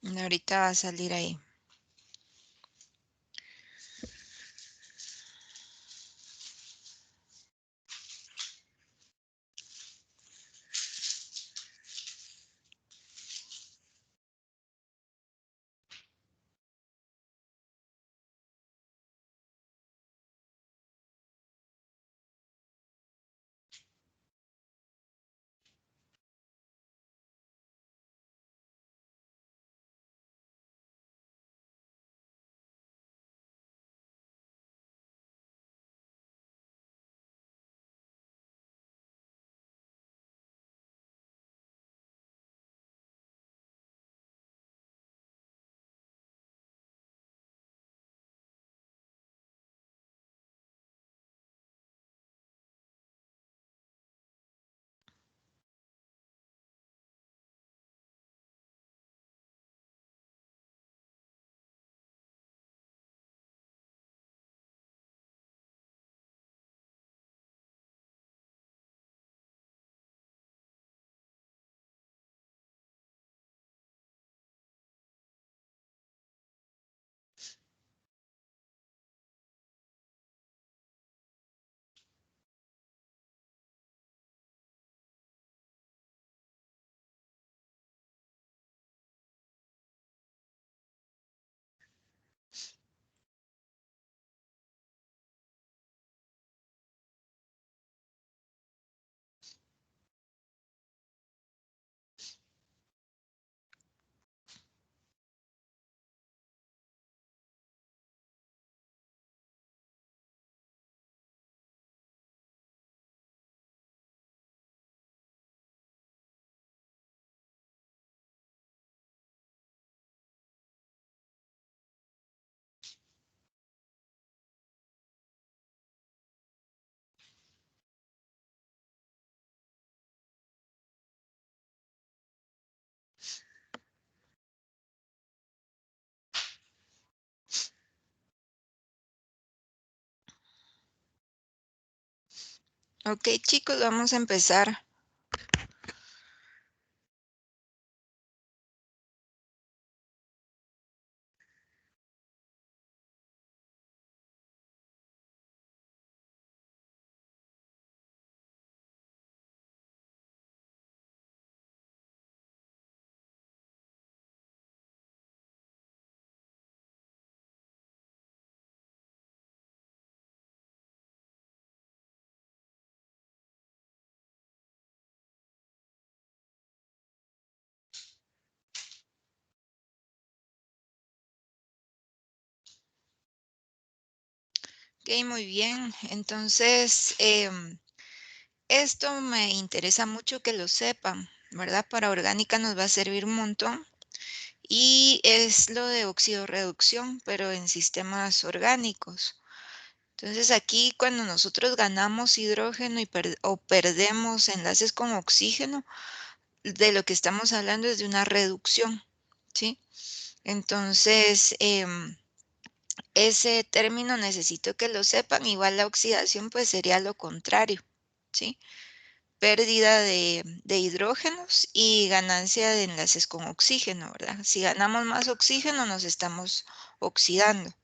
Ahorita va a salir ahí. Ok, chicos, vamos a empezar. Ok, muy bien. Entonces, esto me interesa mucho que lo sepan, ¿verdad? Para orgánica nos va a servir un montón. Y es lo de oxidorreducción, pero en sistemas orgánicos. Entonces aquí cuando nosotros ganamos hidrógeno o perdemos enlaces con oxígeno, de lo que estamos hablando es de una reducción, ¿sí? Entonces, ese término necesito que lo sepan. Igual la oxidación pues sería lo contrario, ¿sí? Pérdida de hidrógenos y ganancia de enlaces con oxígeno, ¿verdad? Si ganamos más oxígeno nos estamos oxidando.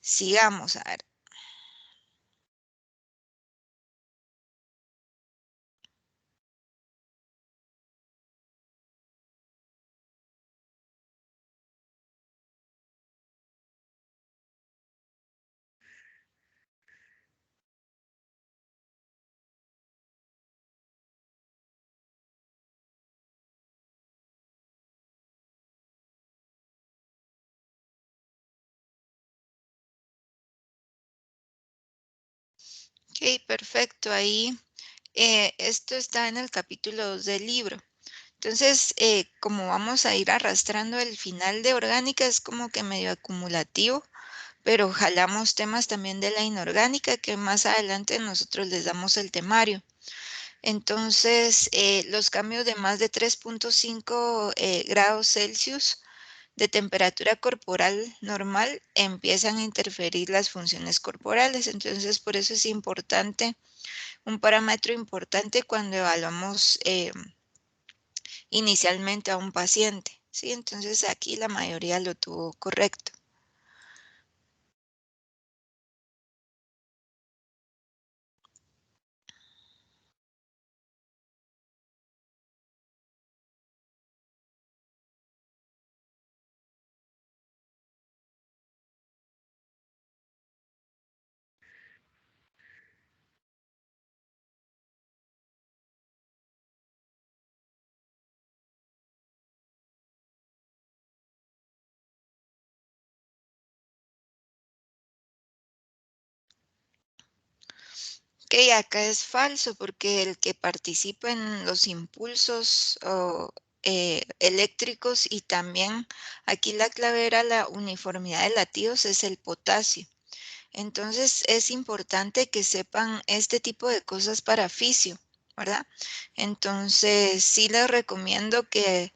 Sigamos a ver. Ok, perfecto. Ahí esto está en el capítulo 2 del libro. Entonces, como vamos a ir arrastrando el final de orgánica, es como que medio acumulativo, pero jalamos temas también de la inorgánica que más adelante nosotros les damos el temario. Entonces, los cambios de más de 3.5 grados Celsius de temperatura corporal normal empiezan a interferir las funciones corporales. Entonces, por eso es importante, un parámetro importante cuando evaluamos inicialmente a un paciente, Sí, entonces aquí la mayoría lo tuvo correcto. Ok, acá es falso porque el que participa en los impulsos eléctricos y también aquí la clave era la uniformidad de latidos es el potasio. Entonces es importante que sepan este tipo de cosas para fisio, ¿verdad? Entonces sí les recomiendo que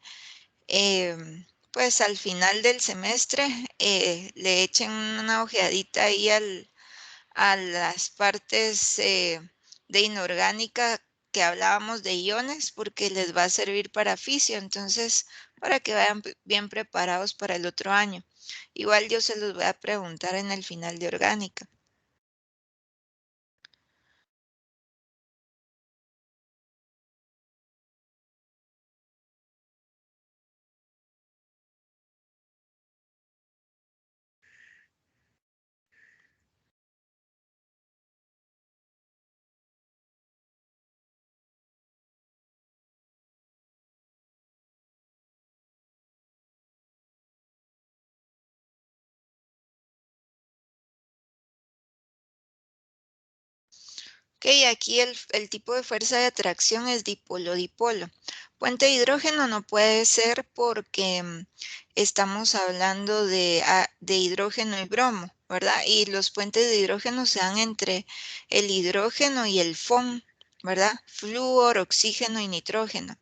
pues al final del semestre le echen una ojeadita ahí a las partes de inorgánica que hablábamos de iones, porque les va a servir para fisio, entonces para que vayan bien preparados para el otro año. Igual yo se los voy a preguntar en el final de orgánica. Ok, aquí el tipo de fuerza de atracción es dipolo-dipolo. Puente de hidrógeno no puede ser porque estamos hablando de hidrógeno y bromo, ¿verdad? Y los puentes de hidrógeno se dan entre el hidrógeno y el FON, ¿verdad? Flúor, oxígeno y nitrógeno.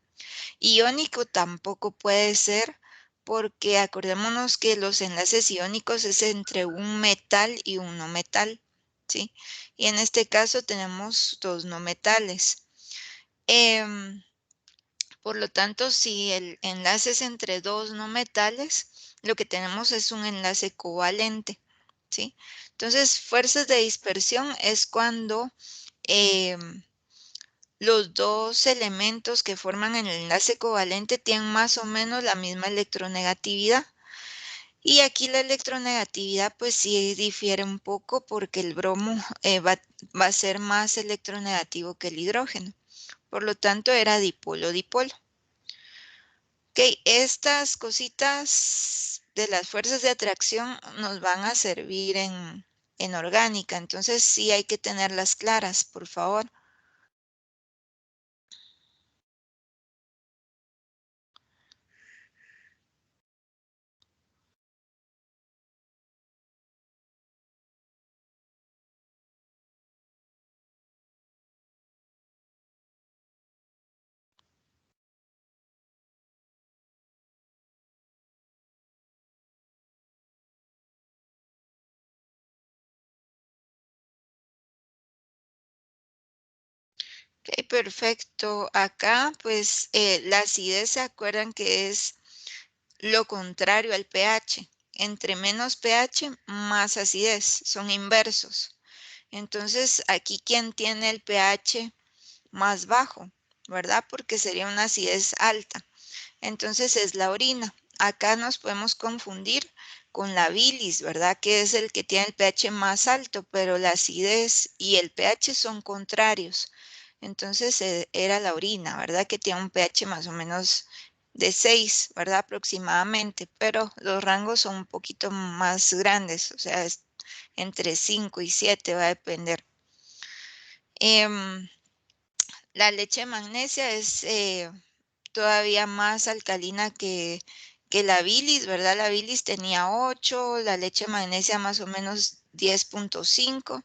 Iónico tampoco puede ser porque acordémonos que los enlaces iónicos es entre un metal y un no metal, ¿sí? Y en este caso tenemos dos no metales. Em, por lo tanto, si el enlace es entre dos no metales, lo que tenemos es un enlace covalente, ¿sí? Entonces, fuerzas de dispersión es cuando em, los dos elementos que forman el enlace covalente tienen más o menos la misma electronegatividad. Y aquí la electronegatividad pues sí difiere un poco porque el bromo va a ser más electronegativo que el hidrógeno. Por lo tanto era dipolo-dipolo. Ok, estas cositas de las fuerzas de atracción nos van a servir en orgánica. Entonces sí hay que tenerlas claras, por favor. Ok, perfecto. Acá, pues, la acidez, ¿se acuerdan que es lo contrario al pH? Entre menos pH, más acidez. Son inversos. Entonces, aquí, ¿quién tiene el pH más bajo? ¿Verdad? Porque sería una acidez alta. Entonces, es la orina. Acá nos podemos confundir con la bilis, ¿verdad? Que es el que tiene el pH más alto, pero la acidez y el pH son contrarios. Entonces era la orina, ¿verdad? Que tiene un pH más o menos de 6, ¿verdad? Aproximadamente, pero los rangos son un poquito más grandes, o sea, es entre 5 y 7 va a depender. Em, la leche de magnesia es todavía más alcalina que la bilis, ¿verdad? La bilis tenía 8, la leche de magnesia más o menos 10,5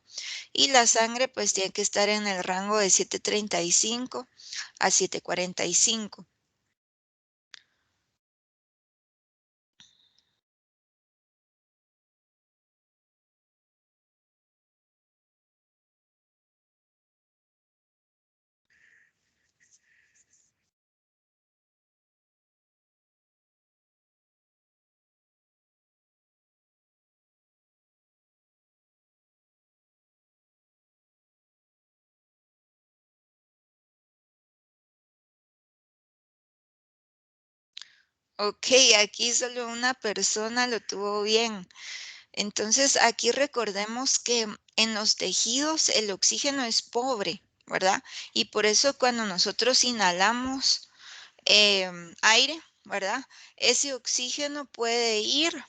y la sangre pues tiene que estar en el rango de 7,35 a 7,45. Ok, aquí solo una persona lo tuvo bien. Entonces, aquí recordemos que en los tejidos el oxígeno es pobre, ¿verdad? Y por eso cuando nosotros inhalamos aire, ¿verdad? Ese oxígeno puede ir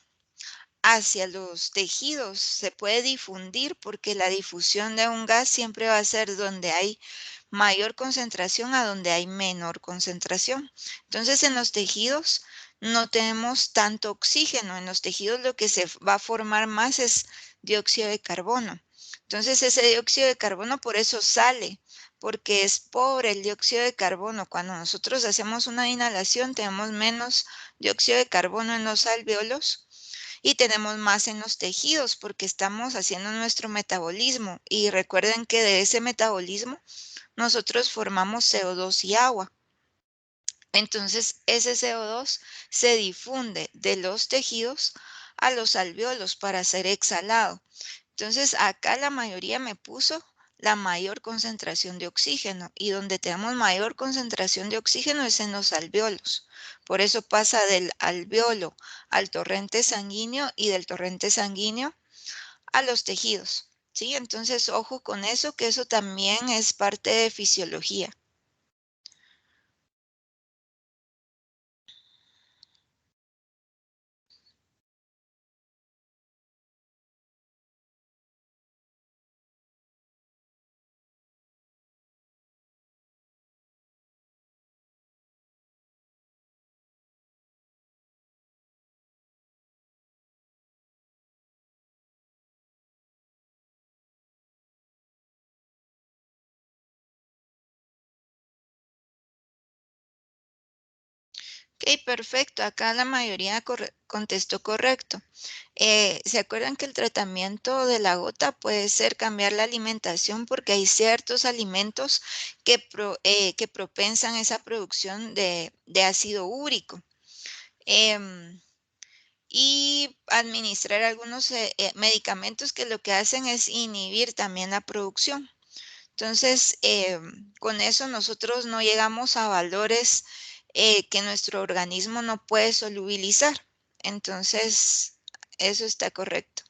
hacia los tejidos, se puede difundir porque la difusión de un gas siempre va a ser donde hay mayor concentración a donde hay menor concentración. Entonces, en los tejidos no tenemos tanto oxígeno. En los tejidos lo que se va a formar más es dióxido de carbono. Entonces, ese dióxido de carbono por eso sale, porque es pobre el dióxido de carbono. Cuando nosotros hacemos una inhalación, tenemos menos dióxido de carbono en los alvéolos y tenemos más en los tejidos porque estamos haciendo nuestro metabolismo. Y recuerden que de ese metabolismo nosotros formamos CO2 y agua. Entonces, ese CO2 se difunde de los tejidos a los alvéolos para ser exhalado. Entonces, acá la mayoría me puso la mayor concentración de oxígeno y donde tenemos mayor concentración de oxígeno es en los alvéolos. Por eso pasa del alvéolo al torrente sanguíneo y del torrente sanguíneo a los tejidos. ¿Sí? Entonces, ojo con eso, que eso también es parte de fisiología. Ok, perfecto. Acá la mayoría contestó correcto. ¿Se acuerdan que el tratamiento de la gota puede ser cambiar la alimentación porque hay ciertos alimentos que propensan esa producción de ácido úrico? Em, y administrar algunos medicamentos que lo que hacen es inhibir también la producción. Entonces, con eso nosotros no llegamos a valores que nuestro organismo no puede solubilizar. Entonces, eso está correcto.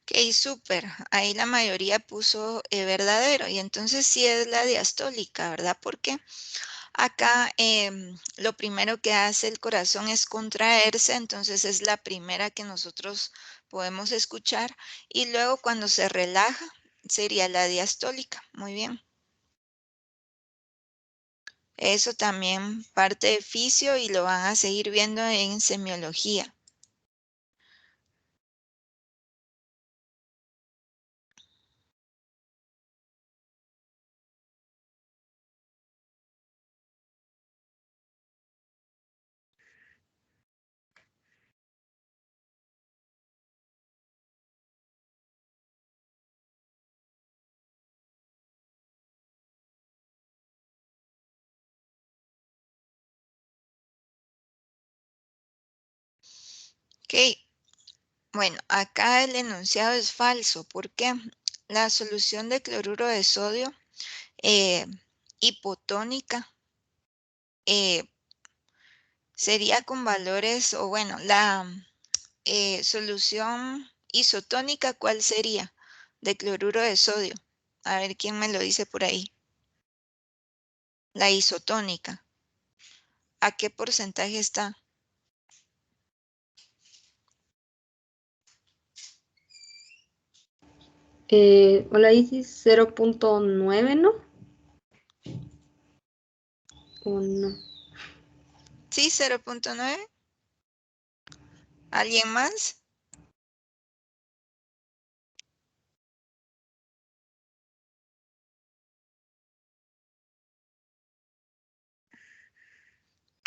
Ok, súper. Ahí la mayoría puso verdadero y entonces sí es la diastólica, ¿verdad? Porque acá lo primero que hace el corazón es contraerse, entonces es la primera que nosotros podemos escuchar y luego cuando se relaja sería la diastólica. Muy bien. Eso también parte de fisio y lo van a seguir viendo en semiología. Ok, bueno, acá el enunciado es falso porque la solución de cloruro de sodio eh, hipotónica eh, sería con valores, o bueno, la solución isotónica, ¿cuál sería? De cloruro de sodio. A ver quién me lo dice por ahí. La isotónica. ¿A qué porcentaje está? Hola Isis, 0.9, ¿no? ¿O no? Sí, 0.9. ¿Alguien más?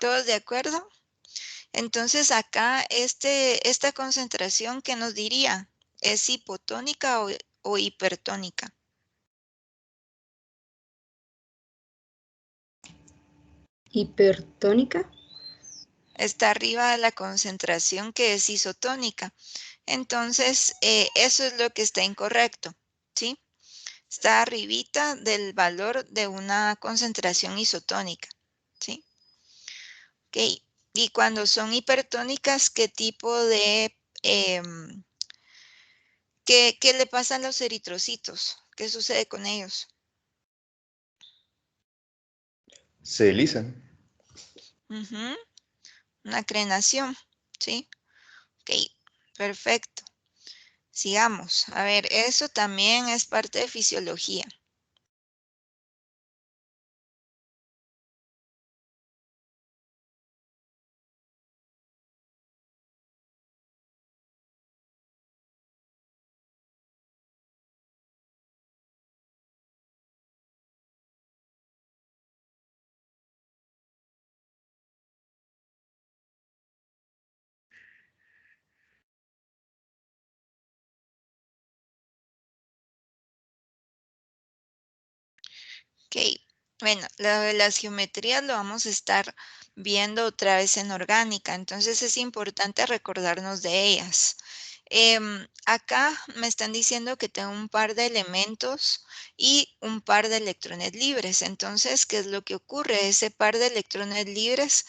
¿Todos de acuerdo? Entonces acá esta concentración, ¿qué nos diría? ¿Es hipotónica o hipertónica? Hipertónica. Está arriba de la concentración que es isotónica. Entonces, eso es lo que está incorrecto, ¿sí? Está arribita del valor de una concentración isotónica, ¿sí? Ok. Y cuando son hipertónicas, ¿qué tipo de... ¿qué le pasa a los eritrocitos? ¿Qué sucede con ellos? Se deslizan. Ujú, una crenación, ¿sí? Ok, perfecto. Sigamos. A ver, eso también es parte de fisiología. Ok, bueno, lo de las geometrías lo vamos a estar viendo otra vez en orgánica, entonces es importante recordarnos de ellas. Acá me están diciendo que tengo un par de elementos y un par de electrones libres. Entonces, ¿qué es lo que ocurre? Ese par de electrones libres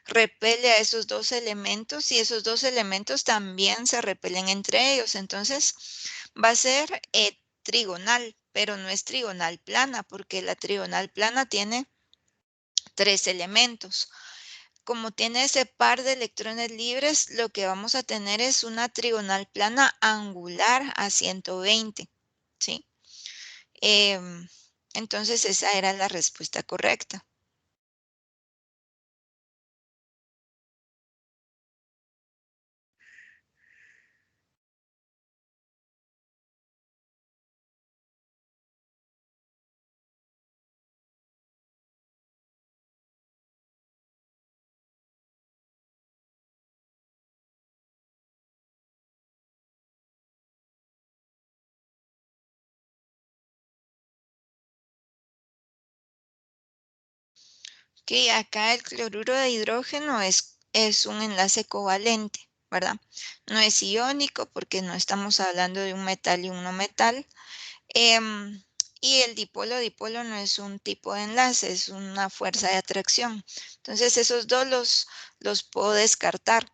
repele a esos dos elementos y esos dos elementos también se repelen entre ellos. Entonces, va a ser trigonal, pero no es trigonal plana, porque la trigonal plana tiene tres elementos. Como tiene ese par de electrones libres, lo que vamos a tener es una trigonal plana angular a 120, ¿sí? Em, entonces esa era la respuesta correcta. Ok, acá el cloruro de hidrógeno es un enlace covalente, ¿verdad? No es iónico porque no estamos hablando de un metal y un no metal. Y el dipolo-dipolo no es un tipo de enlace, es una fuerza de atracción. Entonces esos dos los puedo descartar.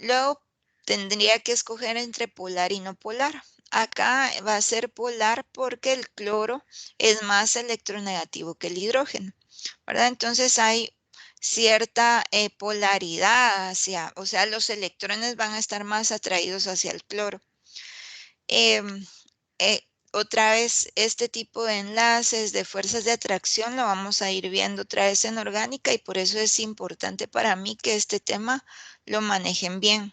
Luego tendría que escoger entre polar y no polar. Acá va a ser polar porque el cloro es más electronegativo que el hidrógeno, ¿verdad? Entonces hay cierta polaridad hacia, o sea, los electrones van a estar más atraídos hacia el cloro. Em, Otra vez, este tipo de enlaces, de fuerzas de atracción, lo vamos a ir viendo otra vez en orgánica y por eso es importante para mí que este tema lo manejen bien.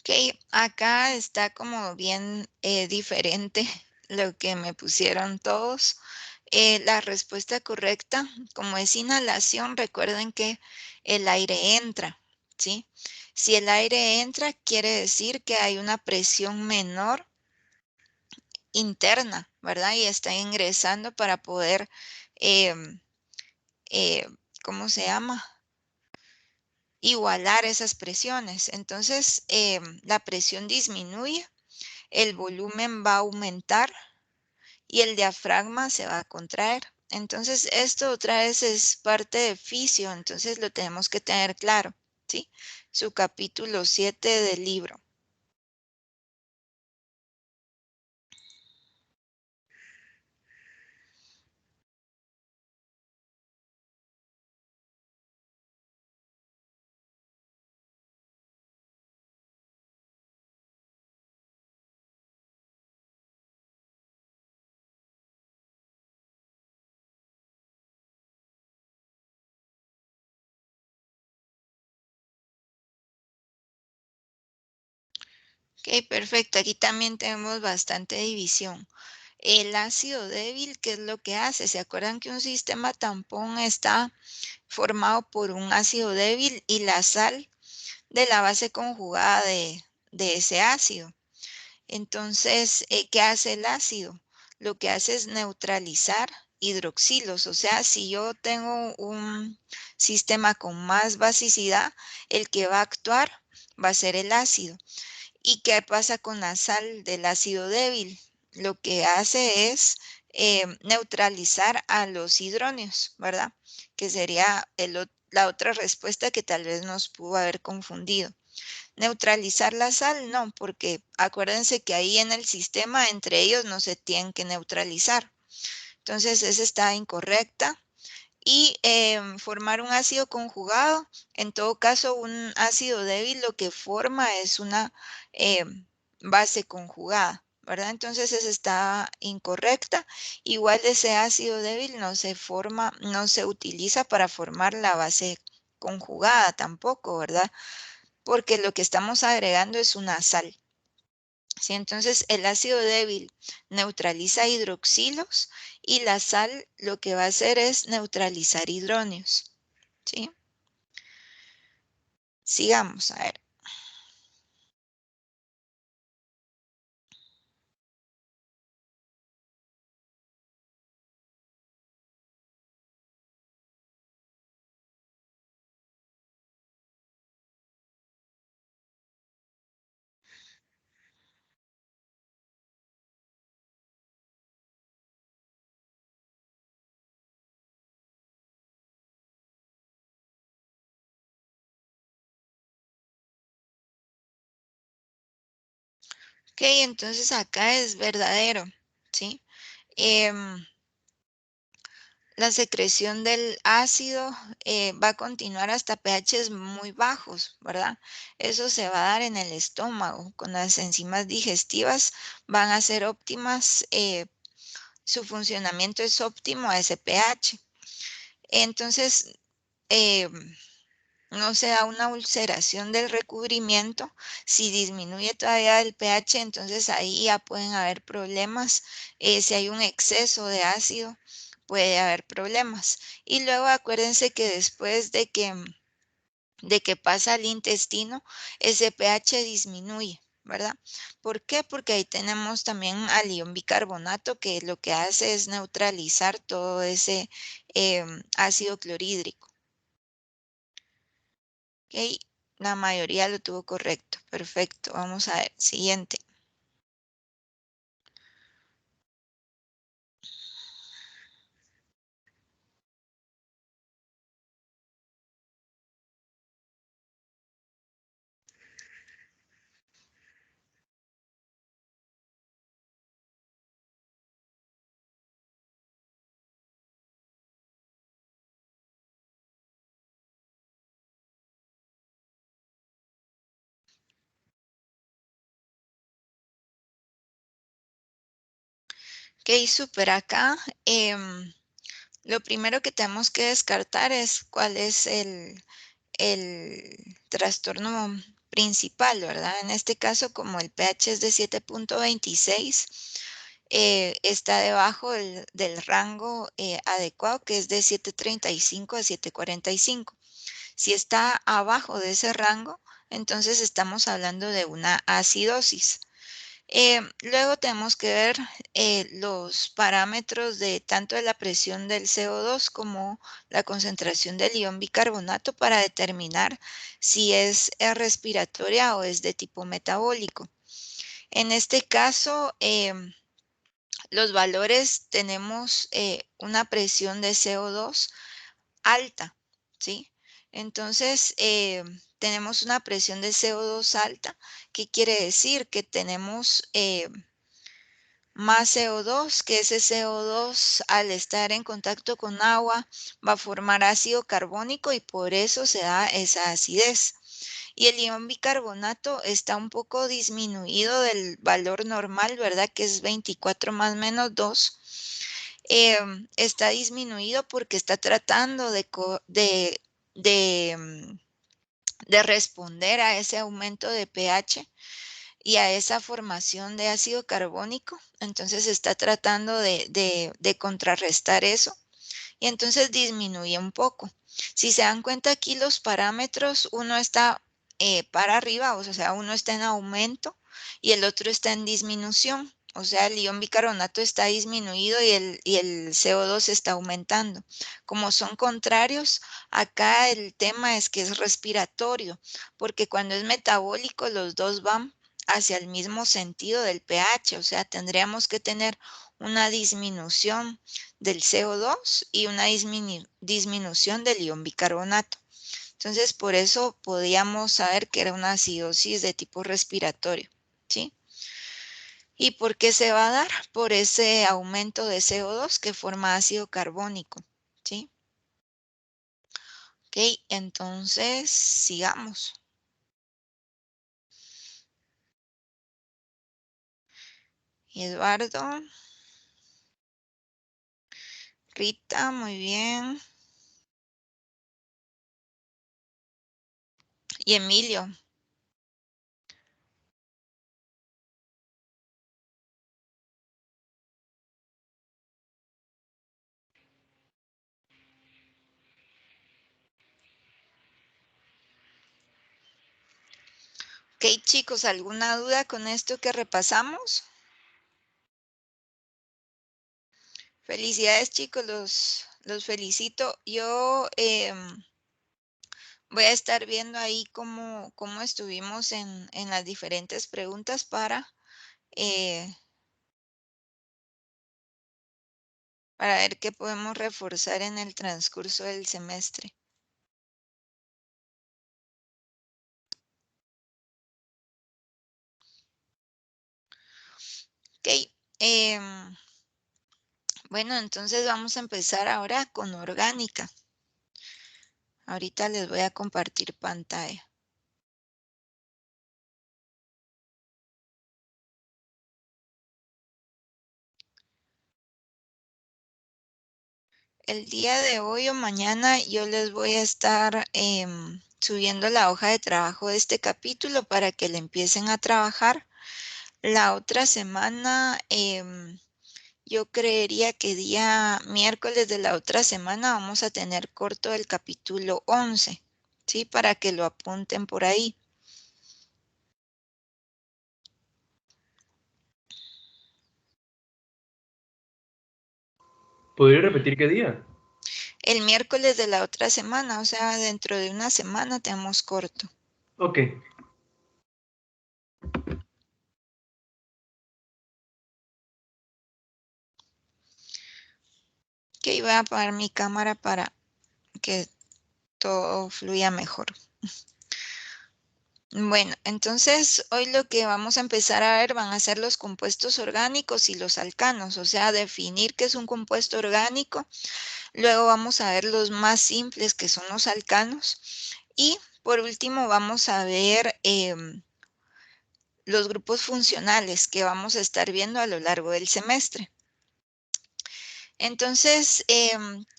Ok, acá está como bien diferente lo que me pusieron todos. La respuesta correcta, como es inhalación, recuerden que el aire entra, ¿sí? Si el aire entra, quiere decir que hay una presión menor interna, ¿verdad? Y está ingresando para poder, em, eh, ¿cómo se llama? Igualar esas presiones. Entonces, la presión disminuye, el volumen va a aumentar y el diafragma se va a contraer. Entonces, esto otra vez es parte de fisio, entonces lo tenemos que tener claro, ¿sí? Su capítulo 7 del libro. Ok, perfecto. Aquí también tenemos bastante división. El ácido débil, ¿qué es lo que hace? ¿Se acuerdan que un sistema tampón está formado por un ácido débil y la sal de la base conjugada de ese ácido? Entonces, ¿qué hace el ácido? Lo que hace es neutralizar hidroxilos. O sea, si yo tengo un sistema con más basicidad, el que va a actuar va a ser el ácido. ¿Y qué pasa con la sal del ácido débil? Lo que hace es neutralizar a los hidronios, ¿verdad? Que sería la otra respuesta que tal vez nos pudo haber confundido. Neutralizar la sal, no, porque acuérdense que ahí en el sistema entre ellos no se tienen que neutralizar. Entonces, esa está incorrecta. Y formar un ácido conjugado, en todo caso, un ácido débil lo que forma es una base conjugada, ¿verdad? Entonces, esa está incorrecta. Igual ese ácido débil no se forma, no se utiliza para formar la base conjugada tampoco, ¿verdad? Porque lo que estamos agregando es una sal. ¿Sí? Entonces, el ácido débil neutraliza hidroxilos y la sal lo que va a hacer es neutralizar hidronios. ¿Sí? Sigamos, a ver. Ok, entonces acá es verdadero. ¿Sí? La secreción del ácido va a continuar hasta pHs muy bajos, ¿verdad? Eso se va a dar en el estómago. Con las enzimas digestivas van a ser óptimas, su funcionamiento es óptimo a ese pH. Entonces, eh, no se da una ulceración del recubrimiento. Si disminuye todavía el pH, entonces ahí ya pueden haber problemas. Si hay un exceso de ácido, puede haber problemas. Y luego acuérdense que después de que pasa al intestino, ese pH disminuye, ¿verdad? ¿Por qué? Porque ahí tenemos también al ion bicarbonato que lo que hace es neutralizar todo ese ácido clorhídrico. Ok, la mayoría lo tuvo correcto. Perfecto. Vamos a ver. Siguiente. Ok, súper acá. Lo primero que tenemos que descartar es cuál es el trastorno principal, ¿verdad? En este caso, como el pH es de 7.26, está debajo del rango adecuado, que es de 7.35 a 7.45. Si está abajo de ese rango, entonces estamos hablando de una acidosis. Luego tenemos que ver los parámetros de tanto de la presión del CO2 como la concentración del ion bicarbonato para determinar si es respiratoria o es de tipo metabólico. En este caso, los valores tenemos una presión de CO2 alta, ¿sí? Entonces, tenemos una presión de CO2 alta. ¿Qué quiere decir? Que tenemos más CO2, que ese CO2 al estar en contacto con agua va a formar ácido carbónico y por eso se da esa acidez. Y el ion bicarbonato está un poco disminuido del valor normal, ¿verdad? Que es 24 más menos 2. Está disminuido porque está tratando de responder a ese aumento de pH. y a esa formación de ácido carbónico. Entonces está tratando de contrarrestar eso y entonces disminuye un poco. Si se dan cuenta aquí los parámetros, uno está para arriba, o sea, uno está en aumento y el otro está en disminución. O sea, el ion bicarbonato está disminuido y el CO2 está aumentando. Como son contrarios, acá el tema es que es respiratorio, porque cuando es metabólico los dos van hacia el mismo sentido del pH, o sea, tendríamos que tener una disminución del CO2 y una disminución del ion bicarbonato. Entonces, por eso podíamos saber que era una acidosis de tipo respiratorio, ¿sí? ¿Y por qué se va a dar? Por ese aumento de CO2 que forma ácido carbónico, ¿sí? Ok, entonces sigamos. Eduardo, Rita, muy bien. Y Emilio. Ok, chicos, ¿alguna duda con esto que repasamos? Felicidades, chicos, los felicito. Yo voy a estar viendo ahí cómo estuvimos en las diferentes preguntas eh, para ver qué podemos reforzar en el transcurso del semestre. Ok, bueno, entonces vamos a empezar ahora con orgánica. Ahorita les voy a compartir pantalla. El día de hoy o mañana yo les voy a estar subiendo la hoja de trabajo de este capítulo para que le empiecen a trabajar. La otra semana, yo creería que día miércoles de la otra semana vamos a tener corto el capítulo 11, ¿sí? Para que lo apunten por ahí. ¿Podría repetir qué día? El miércoles de la otra semana, o sea, dentro de una semana tenemos corto. Ok. Ok, voy a apagar mi cámara para que todo fluya mejor. Bueno, entonces hoy lo que vamos a empezar a ver van a ser los compuestos orgánicos y los alcanos, o sea, definir qué es un compuesto orgánico. Luego vamos a ver los más simples, que son los alcanos. Y por último vamos a ver los grupos funcionales que vamos a estar viendo a lo largo del semestre. Entonces,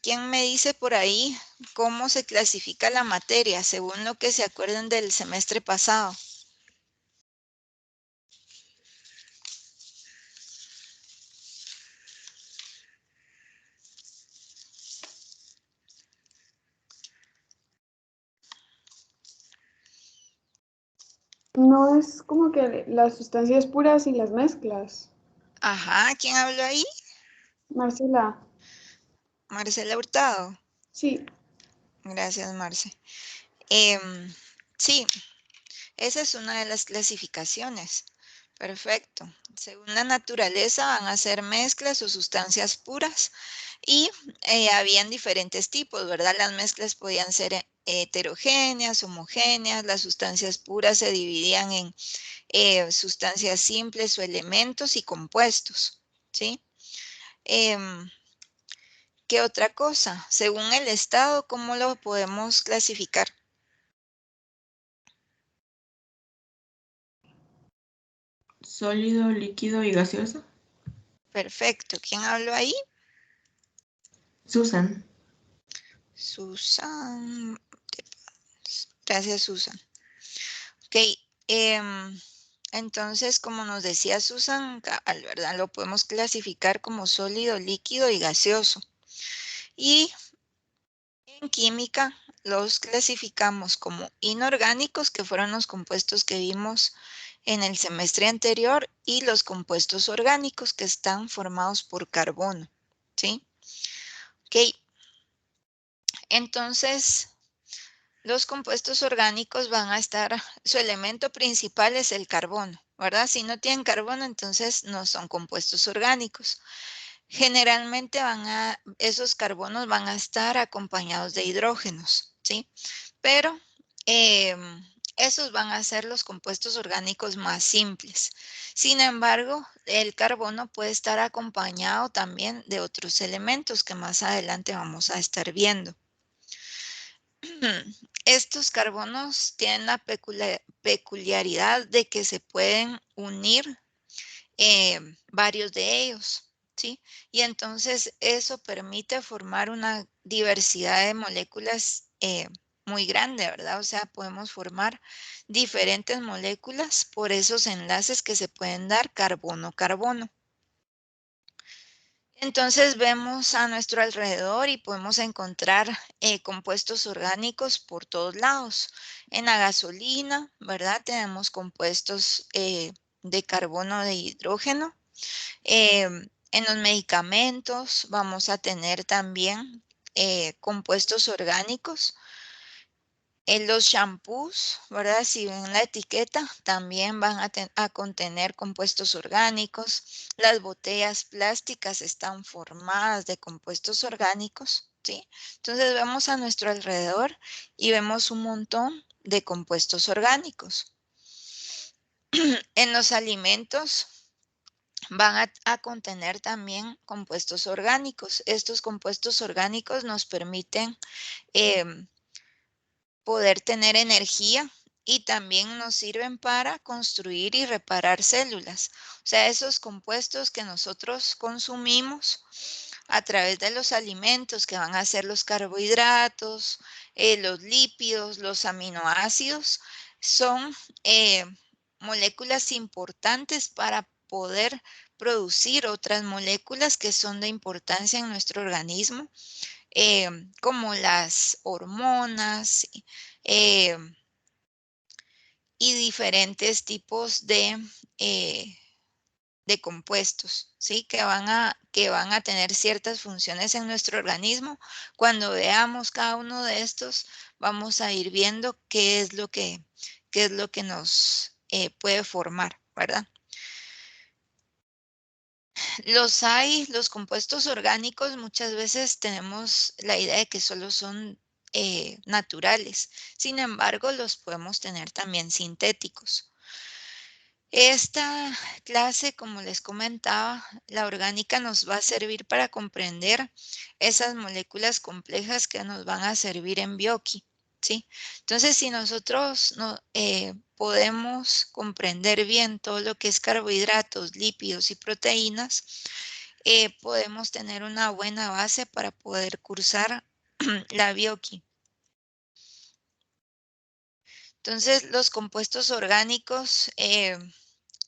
¿quién me dice por ahí cómo se clasifica la materia según lo que se acuerdan del semestre pasado? No es como que las sustancias puras y las mezclas. Ajá, ¿quién habló ahí? Marcela, Marcela Hurtado. sí. Gracias, Marce. Em, sí, esa es una de las clasificaciones. Perfecto. Según la naturaleza van a ser mezclas o sustancias puras y habían diferentes tipos, ¿verdad? Las mezclas podían ser heterogéneas, homogéneas, las sustancias puras se dividían en sustancias simples o elementos y compuestos, ¿sí? Em, ¿Qué otra cosa? Según el estado, ¿cómo lo podemos clasificar? Sólido, líquido y gaseoso. Perfecto. ¿Quién habló ahí? Susan. Susan. Gracias, Susan. Ok. Entonces, como nos decía Susan, ¿verdad? Lo podemos clasificar como sólido, líquido y gaseoso. Y en química los clasificamos como inorgánicos, que fueron los compuestos que vimos en el semestre anterior, y los compuestos orgánicos, que están formados por carbono, ¿sí? Ok, entonces los compuestos orgánicos van a estar, su elemento principal es el carbono, ¿verdad? Si no tienen carbono, entonces no son compuestos orgánicos. Generalmente esos carbonos van a estar acompañados de hidrógenos, ¿sí? Pero esos van a ser los compuestos orgánicos más simples. Sin embargo, el carbono puede estar acompañado también de otros elementos que más adelante vamos a estar viendo. Estos carbonos tienen la peculiaridad de que se pueden unir varios de ellos, ¿sí? Y entonces eso permite formar una diversidad de moléculas muy grande, ¿verdad? O sea, podemos formar diferentes moléculas por esos enlaces que se pueden dar carbono-carbono. Entonces vemos a nuestro alrededor y podemos encontrar compuestos orgánicos por todos lados. En la gasolina, ¿verdad? Tenemos compuestos de carbono de hidrógeno. En los medicamentos vamos a tener también compuestos orgánicos. En los shampoos, ¿verdad? Si ven la etiqueta, también van a contener compuestos orgánicos. Las botellas plásticas están formadas de compuestos orgánicos, ¿sí? Entonces vemos a nuestro alrededor y vemos un montón de compuestos orgánicos. En los alimentos van a contener también compuestos orgánicos. Estos compuestos orgánicos nos permiten poder tener energía y también nos sirven para construir y reparar células. O sea, esos compuestos que nosotros consumimos a través de los alimentos, que van a ser los carbohidratos, los lípidos, los aminoácidos, son moléculas importantes para poder producir otras moléculas que son de importancia en nuestro organismo, como las hormonas eh, y diferentes tipos de compuestos, ¿sí? Que van a tener ciertas funciones en nuestro organismo. Cuando veamos cada uno de estos, vamos a ir viendo qué es lo que nos puede formar, ¿verdad? Los compuestos orgánicos, muchas veces tenemos la idea de que solo son naturales. Sin embargo, los podemos tener también sintéticos. Esta clase, como les comentaba, la orgánica nos va a servir para comprender esas moléculas complejas que nos van a servir en bioquímica, ¿sí? Entonces, si nosotros podemos comprender bien todo lo que es carbohidratos, lípidos y proteínas, podemos tener una buena base para poder cursar la bioquímica. Entonces, los compuestos orgánicos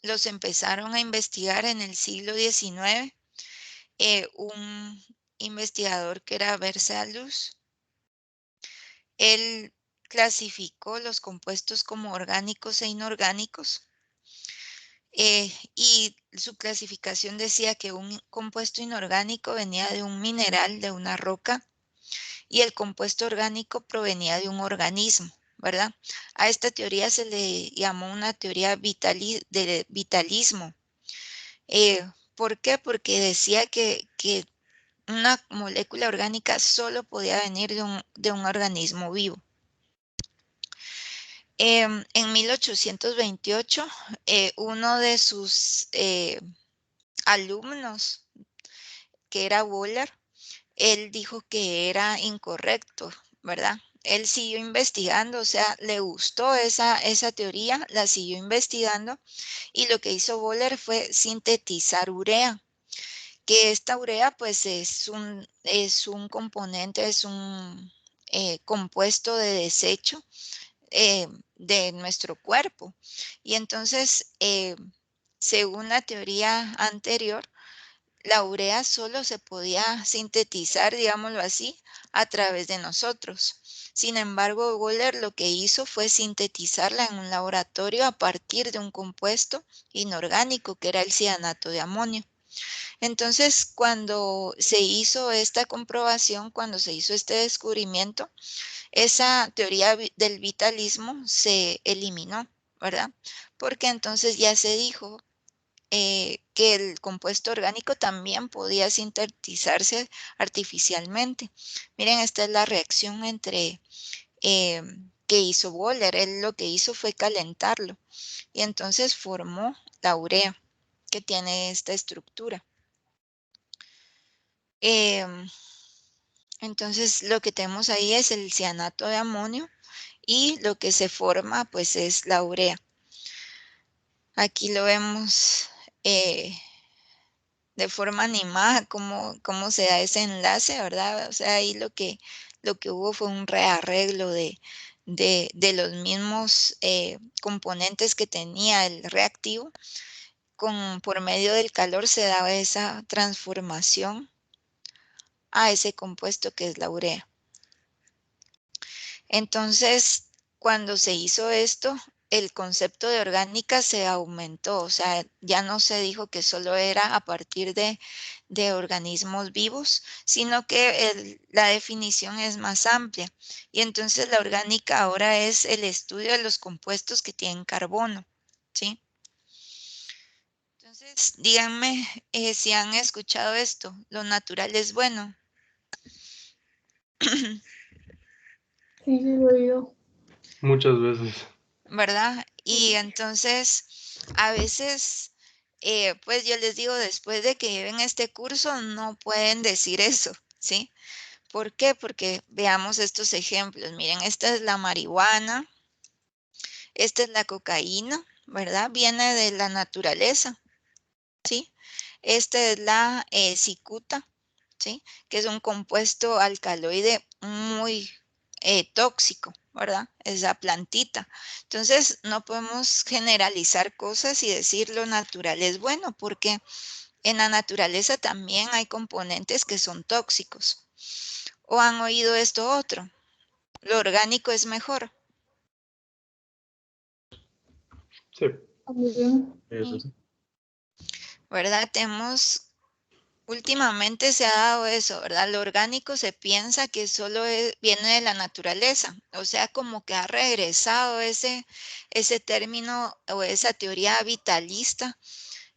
los empezaron a investigar en el siglo XIX. Un investigador que era Berzelius, él clasificó los compuestos como orgánicos e inorgánicos. Y su clasificación decía que un compuesto inorgánico venía de un mineral, de una roca, y el compuesto orgánico provenía de un organismo, ¿verdad? A esta teoría se le llamó una teoría de vitalismo. ¿Por qué? Porque decía que una molécula orgánica solo podía venir de un organismo vivo. En 1828, uno de sus alumnos, que era Wöhler, él dijo que era incorrecto, ¿verdad? Él siguió investigando, o sea, le gustó esa teoría, la siguió investigando, y lo que hizo Wöhler fue sintetizar urea, que esta urea pues es un componente, es un compuesto de desecho de nuestro cuerpo. Y entonces, según la teoría anterior, la urea solo se podía sintetizar, digámoslo así, a través de nosotros. Sin embargo, Wöhler lo que hizo fue sintetizarla en un laboratorio a partir de un compuesto inorgánico que era el cianato de amonio. Entonces, cuando se hizo esta comprobación, cuando se hizo este descubrimiento, esa teoría del vitalismo se eliminó, ¿verdad? Porque entonces ya se dijo que el compuesto orgánico también podía sintetizarse artificialmente. Miren, esta es la reacción que hizo Wöhler. Él lo que hizo fue calentarlo y entonces formó la urea, que tiene esta estructura. Entonces lo que tenemos ahí es el cianato de amonio y lo que se forma pues es la urea. Aquí lo vemos de forma animada cómo se da ese enlace, ¿verdad? O sea, ahí lo que hubo fue un rearreglo de los mismos componentes que tenía el reactivo. Por medio del calor se daba esa transformación a ese compuesto que es la urea. Entonces, cuando se hizo esto, el concepto de orgánica se aumentó, o sea, ya no se dijo que solo era a partir de organismos vivos, sino que la definición es más amplia. Y entonces la orgánica ahora es el estudio de los compuestos que tienen carbono, ¿sí? Entonces, díganme si han escuchado esto, lo natural es bueno. Sí, sí, lo he oído. Muchas veces. ¿Verdad? Y entonces, a veces, pues yo les digo, después de que lleven este curso, no pueden decir eso, ¿sí? ¿Por qué? Porque veamos estos ejemplos. Miren, esta es la marihuana, esta es la cocaína, ¿verdad? Viene de la naturaleza, ¿sí? Esta es la cicuta, ¿sí? Que es un compuesto alcaloide muy tóxico, ¿verdad? Esa plantita. Entonces, no podemos generalizar cosas y decir lo natural es bueno, porque en la naturaleza también hay componentes que son tóxicos. ¿O han oído esto otro? Lo orgánico es mejor. Sí. También. Eso sí. ¿Verdad? Últimamente se ha dado eso, ¿verdad? Lo orgánico se piensa que solo viene de la naturaleza, o sea, como que ha regresado ese término o esa teoría vitalista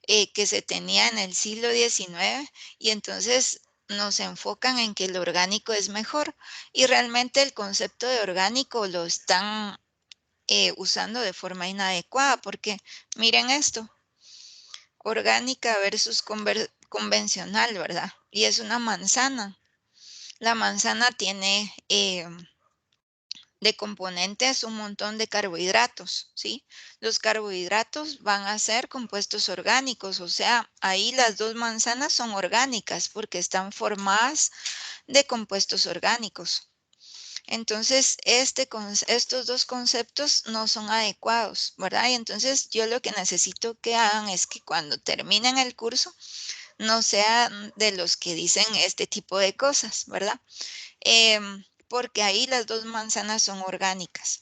que se tenía en el siglo XIX y entonces nos enfocan en que lo orgánico es mejor y realmente el concepto de orgánico lo están usando de forma inadecuada porque miren esto. Orgánica versus convencional, ¿verdad? Y es una manzana. La manzana tiene de componentes un montón de carbohidratos, ¿sí? Los carbohidratos van a ser compuestos orgánicos, o sea, ahí las dos manzanas son orgánicas porque están formadas de compuestos orgánicos. Entonces, estos dos conceptos no son adecuados, ¿verdad? Y entonces yo lo que necesito que hagan es que cuando terminen el curso, no sean de los que dicen este tipo de cosas, ¿verdad? Porque ahí las dos manzanas son orgánicas.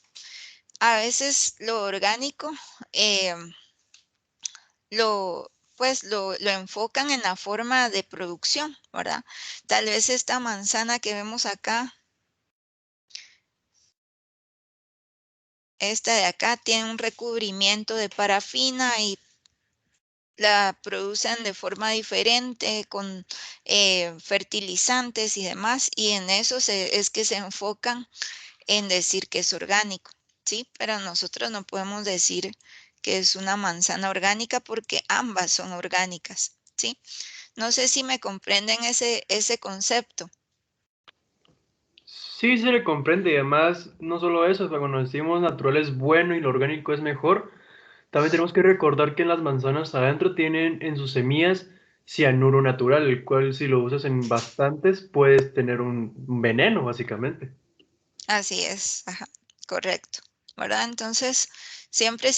A veces lo orgánico lo enfocan en la forma de producción, ¿verdad? Tal vez esta manzana que vemos acá, esta de acá tiene un recubrimiento de parafina y la producen de forma diferente con fertilizantes y demás, y en eso es que se enfocan en decir que es orgánico, ¿sí? Pero nosotros no podemos decir que es una manzana orgánica porque ambas son orgánicas, ¿sí? No sé si me comprenden ese concepto. Sí, se le comprende y además no solo eso, cuando decimos natural es bueno y lo orgánico es mejor, también tenemos que recordar que en las manzanas adentro tienen en sus semillas cianuro natural, el cual si lo usas en bastantes puedes tener un veneno básicamente. Así es, ajá, correcto. ¿verdad? Entonces, siempre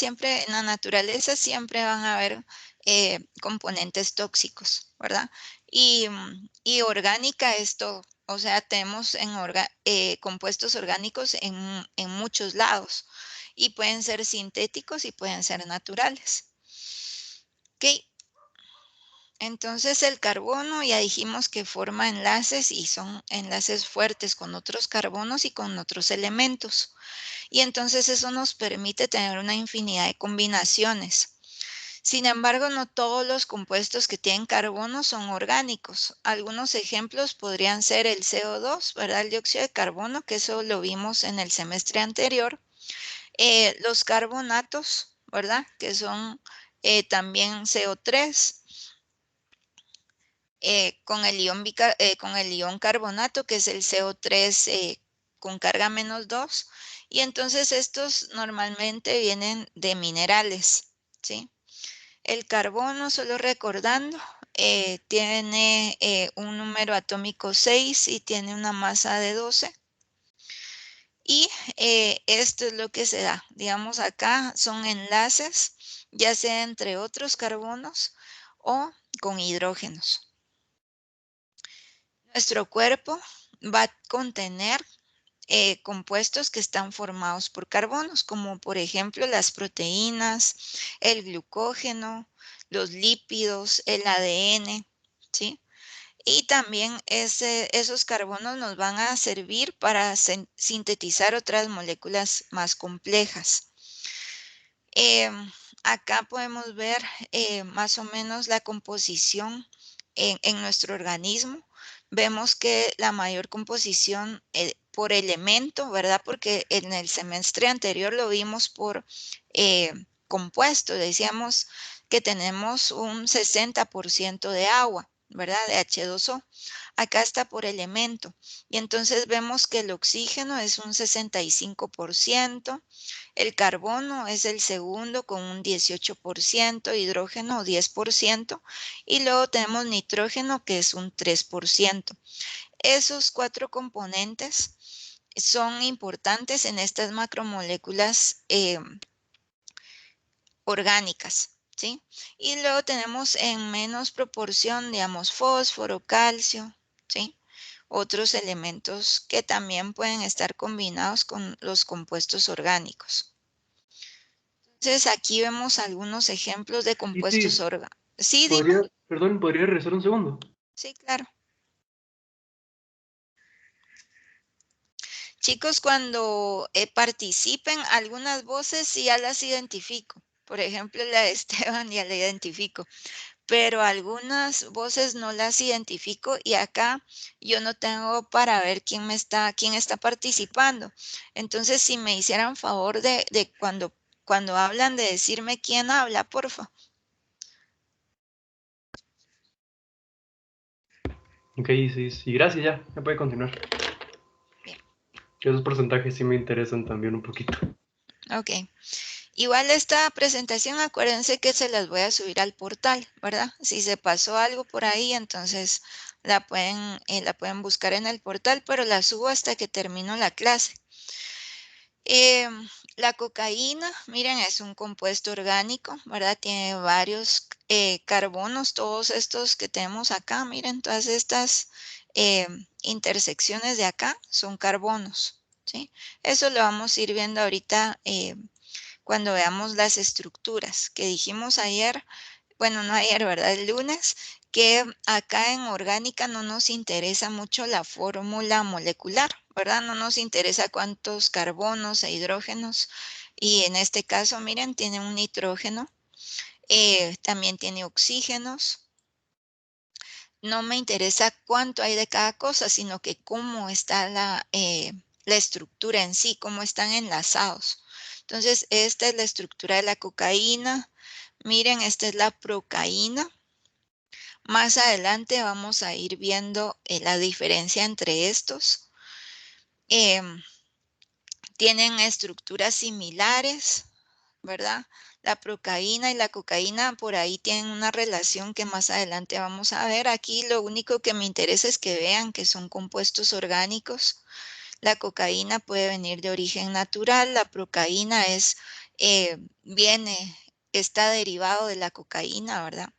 en la naturaleza siempre van a haber componentes tóxicos, ¿verdad? Y orgánica es todo. O sea, tenemos compuestos orgánicos en muchos lados y pueden ser sintéticos y pueden ser naturales. ¿Ok? Entonces el carbono ya dijimos que forma enlaces y son enlaces fuertes con otros carbonos y con otros elementos. Y entonces eso nos permite tener una infinidad de combinaciones. Sin embargo, no todos los compuestos que tienen carbono son orgánicos. Algunos ejemplos podrían ser el CO2, ¿verdad? El dióxido de carbono, que eso lo vimos en el semestre anterior. Los carbonatos, ¿verdad? Que son también CO3. Con el ion carbonato, que es el CO3 con carga -2. Y entonces estos normalmente vienen de minerales, ¿sí? El carbono, solo recordando, tiene un número atómico 6 y tiene una masa de 12. Y esto es lo que se da. Digamos, acá son enlaces, ya sea entre otros carbonos o con hidrógenos. Nuestro cuerpo va a contener compuestos que están formados por carbonos, como por ejemplo las proteínas, el glucógeno, los lípidos, el ADN, ¿sí? Y también esos carbonos nos van a servir para sintetizar otras moléculas más complejas. Acá podemos ver más o menos la composición en nuestro organismo. Vemos que la mayor composición por elemento, ¿verdad? Porque en el semestre anterior lo vimos por compuesto. Decíamos que tenemos un 60% de agua, ¿verdad? De H2O. Acá está por elemento. Y entonces vemos que el oxígeno es un 65%. El carbono es el segundo con un 18%, hidrógeno 10%, y luego tenemos nitrógeno que es un 3%. Esos 4 componentes son importantes en estas macromoléculas orgánicas, ¿sí? Y luego tenemos en menos proporción, digamos, fósforo, calcio, ¿sí? Otros elementos que también pueden estar combinados con los compuestos orgánicos. Entonces aquí vemos algunos ejemplos de compuestos orgánicos. Sí, dime. ¿Podría regresar un segundo? Sí, claro. Chicos, cuando participen, algunas voces sí ya las identifico. Por ejemplo, la de Esteban ya la identifico, pero algunas voces no las identifico y acá yo no tengo para ver quién está participando. Entonces, si me hicieran favor de cuando hablan de decirme quién habla, porfa. Ok, sí, gracias, ya puede continuar. Bien. Esos porcentajes sí me interesan también un poquito. Ok. Igual esta presentación, acuérdense que se las voy a subir al portal, ¿verdad? Si se pasó algo por ahí, entonces la pueden buscar en el portal, pero la subo hasta que termino la clase. La cocaína, miren, es un compuesto orgánico, ¿verdad? Tiene varios carbonos, todos estos que tenemos acá, miren, todas estas intersecciones de acá son carbonos, ¿sí? Eso lo vamos a ir viendo ahorita cuando veamos las estructuras que dijimos ayer, bueno, no ayer, ¿verdad? El lunes, que acá en orgánica no nos interesa mucho la fórmula molecular, ¿verdad? No nos interesa cuántos carbonos e hidrógenos. Y en este caso, miren, tiene un nitrógeno, también tiene oxígenos. No me interesa cuánto hay de cada cosa, sino que cómo está la estructura en sí, cómo están enlazados. Entonces, esta es la estructura de la cocaína. Miren, esta es la procaína. Más adelante vamos a ir viendo la diferencia entre estos. Tienen estructuras similares, ¿verdad? La procaína y la cocaína por ahí tienen una relación que más adelante vamos a ver. Aquí lo único que me interesa es que vean que son compuestos orgánicos. La cocaína puede venir de origen natural, la procaína está derivado de la cocaína, ¿verdad?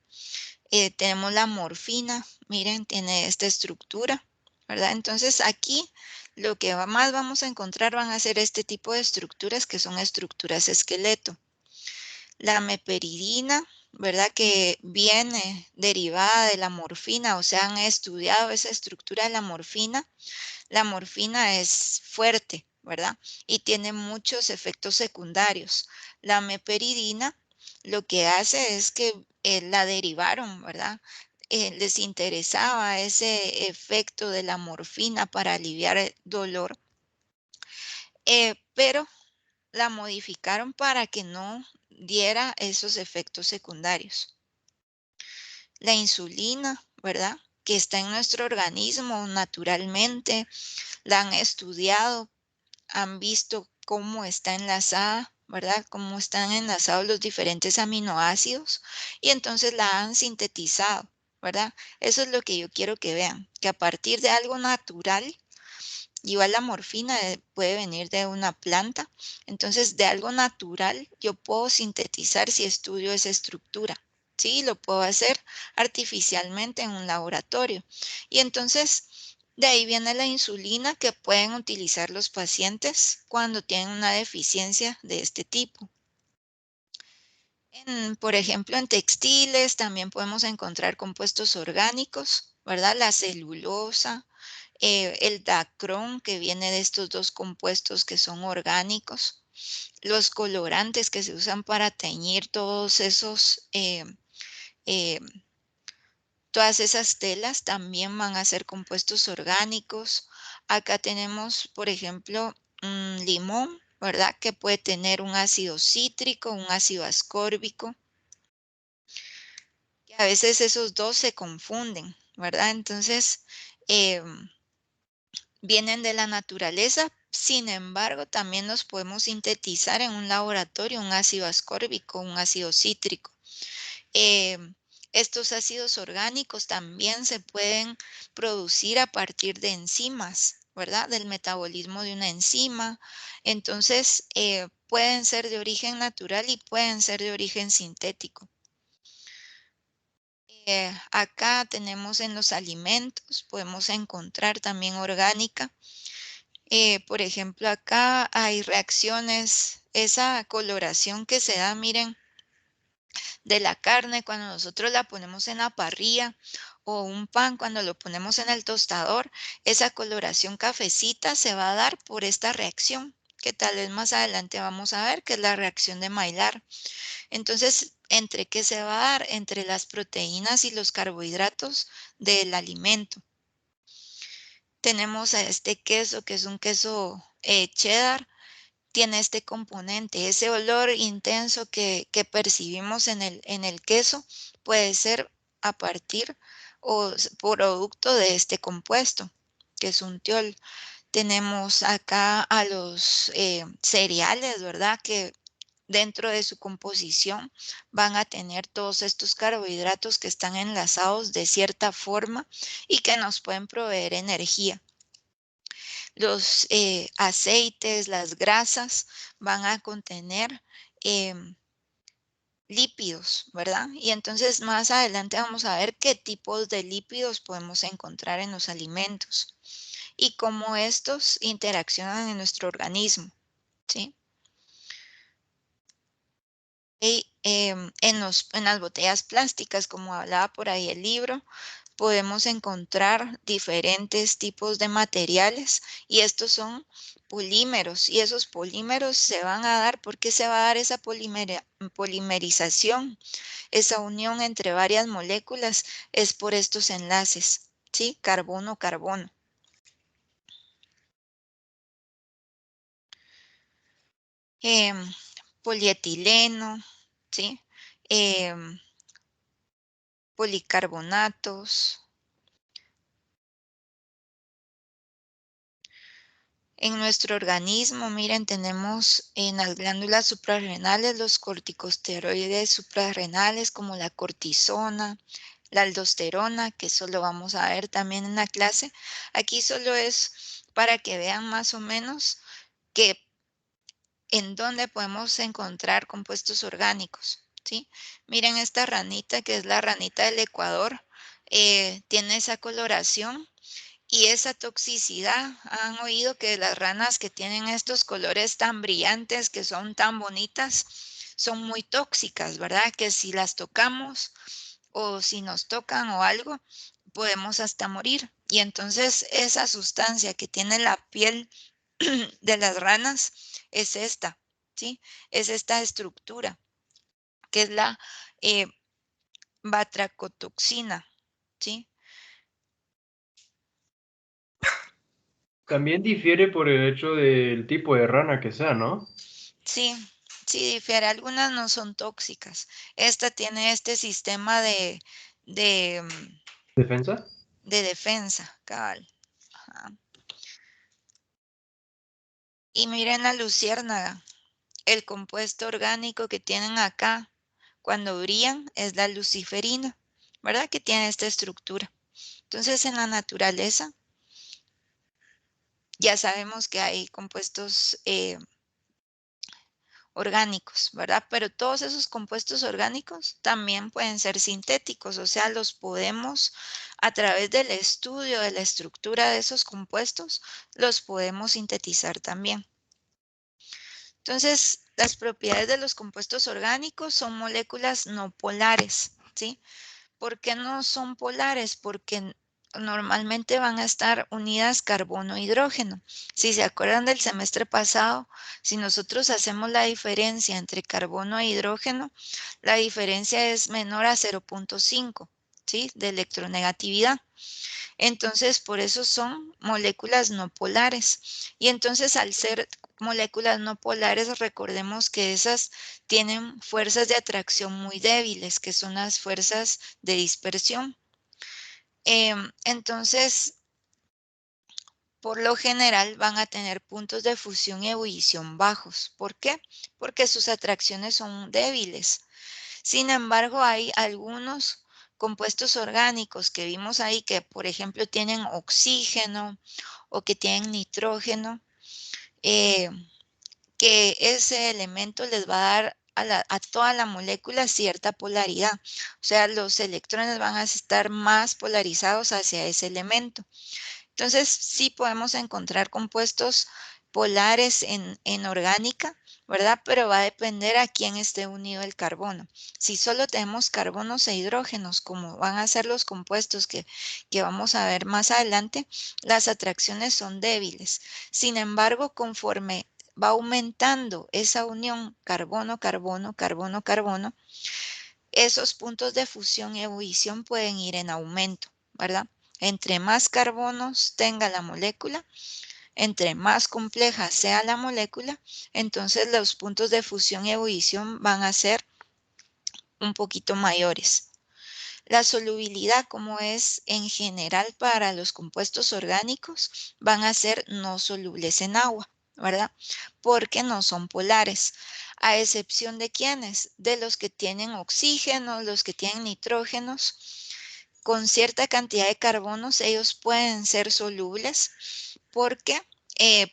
Tenemos la morfina, miren, tiene esta estructura, ¿verdad? Entonces aquí lo que más vamos a encontrar van a ser este tipo de estructuras que son estructuras esqueleto. La meperidina, ¿verdad? Que viene derivada de la morfina, o sea, han estudiado esa estructura de la morfina. La morfina es fuerte, ¿verdad? Y tiene muchos efectos secundarios. La meperidina lo que hace es que la derivaron, ¿verdad? Les interesaba ese efecto de la morfina para aliviar el dolor, pero la modificaron para que no diera esos efectos secundarios. La insulina, ¿verdad? Que está en nuestro organismo naturalmente, la han estudiado, han visto cómo está enlazada, ¿verdad? Cómo están enlazados los diferentes aminoácidos y entonces la han sintetizado, ¿verdad? Eso es lo que yo quiero que vean, que a partir de algo natural, igual la morfina puede venir de una planta, entonces de algo natural yo puedo sintetizar si estudio esa estructura. Sí, lo puedo hacer artificialmente en un laboratorio. Y entonces de ahí viene la insulina que pueden utilizar los pacientes cuando tienen una deficiencia de este tipo. Por ejemplo, en textiles también podemos encontrar compuestos orgánicos, ¿verdad? La celulosa, el dacrón que viene de estos dos compuestos que son orgánicos, los colorantes que se usan para teñir todos esos todas esas telas también van a ser compuestos orgánicos. Acá tenemos, por ejemplo, un limón, ¿verdad? Que puede tener un ácido cítrico, un ácido ascórbico. Que a veces esos dos se confunden, ¿verdad? Entonces, vienen de la naturaleza, sin embargo, también los podemos sintetizar en un laboratorio, un ácido ascórbico, un ácido cítrico. Estos ácidos orgánicos también se pueden producir a partir de enzimas, ¿verdad? Del metabolismo de una enzima. Entonces, pueden ser de origen natural y pueden ser de origen sintético. Acá tenemos en los alimentos, podemos encontrar también orgánica. Por ejemplo, acá hay reacciones, esa coloración que se da, miren, de la carne cuando nosotros la ponemos en la parrilla o un pan cuando lo ponemos en el tostador, esa coloración cafecita se va a dar por esta reacción que tal vez más adelante vamos a ver, que es la reacción de Maillard. Entonces, ¿entre qué se va a dar? Entre las proteínas y los carbohidratos del alimento. Tenemos a este queso, que es un queso cheddar, tiene este componente, ese olor intenso que percibimos en el queso puede ser a partir o producto de este compuesto, que es un tiol. Tenemos acá a los cereales, ¿verdad? Que dentro de su composición van a tener todos estos carbohidratos que están enlazados de cierta forma y que nos pueden proveer energía. Los aceites, las grasas van a contener lípidos, ¿verdad? Y entonces más adelante vamos a ver qué tipos de lípidos podemos encontrar en los alimentos y cómo estos interaccionan en nuestro organismo, ¿sí? Y, en las botellas plásticas, como hablaba por ahí el libro, podemos encontrar diferentes tipos de materiales y estos son polímeros y esos polímeros se van a dar, ¿por qué se va a dar esa polimerización? Esa unión entre varias moléculas es por estos enlaces, ¿sí? Carbono-carbono. Polietileno, ¿sí? Policarbonatos. En nuestro organismo, miren, tenemos en las glándulas suprarrenales los corticosteroides suprarrenales como la cortisona, la aldosterona, que eso lo vamos a ver también en la clase. Aquí solo es para que vean más o menos que en dónde podemos encontrar compuestos orgánicos, ¿sí? Miren esta ranita, que es la ranita del Ecuador, tiene esa coloración y esa toxicidad. Han oído que las ranas que tienen estos colores tan brillantes, que son tan bonitas, son muy tóxicas, ¿verdad? Que si las tocamos o si nos tocan o algo, podemos hasta morir. Y entonces esa sustancia que tiene la piel de las ranas es esta, ¿sí? Es esta estructura, que es la eh, batracotoxina, ¿sí? También difiere por el hecho del tipo de rana que sea, ¿no? Sí, sí difiere. Algunas no son tóxicas. Esta tiene este sistema de, mm, ¿Defensa? de defensa, cabal. Ajá. Y miren la luciérnaga. El compuesto orgánico que tienen acá cuando brillan es la luciferina, ¿verdad? Que tiene esta estructura. Entonces, en la naturaleza ya sabemos que hay compuestos orgánicos, ¿verdad? Pero todos esos compuestos orgánicos también pueden ser sintéticos, o sea, los podemos, a través del estudio de la estructura de esos compuestos, los podemos sintetizar también. Entonces, las propiedades de los compuestos orgánicos son moléculas no polares, ¿sí? ¿Por qué no son polares? Porque normalmente van a estar unidas carbono-hidrógeno. Si se acuerdan del semestre pasado, si nosotros hacemos la diferencia entre carbono e hidrógeno, la diferencia es menor a 0.5, ¿sí? De electronegatividad. Entonces, por eso son moléculas no polares. Y entonces, al ser moléculas no polares, recordemos que esas tienen fuerzas de atracción muy débiles, que son las fuerzas de dispersión. Entonces, por lo general van a tener puntos de fusión y ebullición bajos. ¿Por qué? Porque sus atracciones son débiles. Sin embargo, hay algunos compuestos orgánicos que vimos ahí que, por ejemplo, tienen oxígeno o que tienen nitrógeno, eh, que ese elemento les va a dar a toda la molécula cierta polaridad. O sea, los electrones van a estar más polarizados hacia ese elemento. Entonces, sí podemos encontrar compuestos polares en orgánica, ¿verdad? Pero va a depender a quién esté unido el carbono. Si solo tenemos carbonos e hidrógenos, como van a ser los compuestos que vamos a ver más adelante, las atracciones son débiles. Sin embargo, conforme va aumentando esa unión carbono, carbono, carbono, esos puntos de fusión y ebullición pueden ir en aumento, ¿verdad? Entre más carbonos tenga la molécula, entre más compleja sea la molécula, entonces los puntos de fusión y ebullición van a ser un poquito mayores. La solubilidad, como es en general para los compuestos orgánicos, van a ser no solubles en agua, ¿verdad? Porque no son polares. ¿A excepción de quiénes? De los que tienen oxígeno, los que tienen nitrógenos. Con cierta cantidad de carbonos, ellos pueden ser solubles porque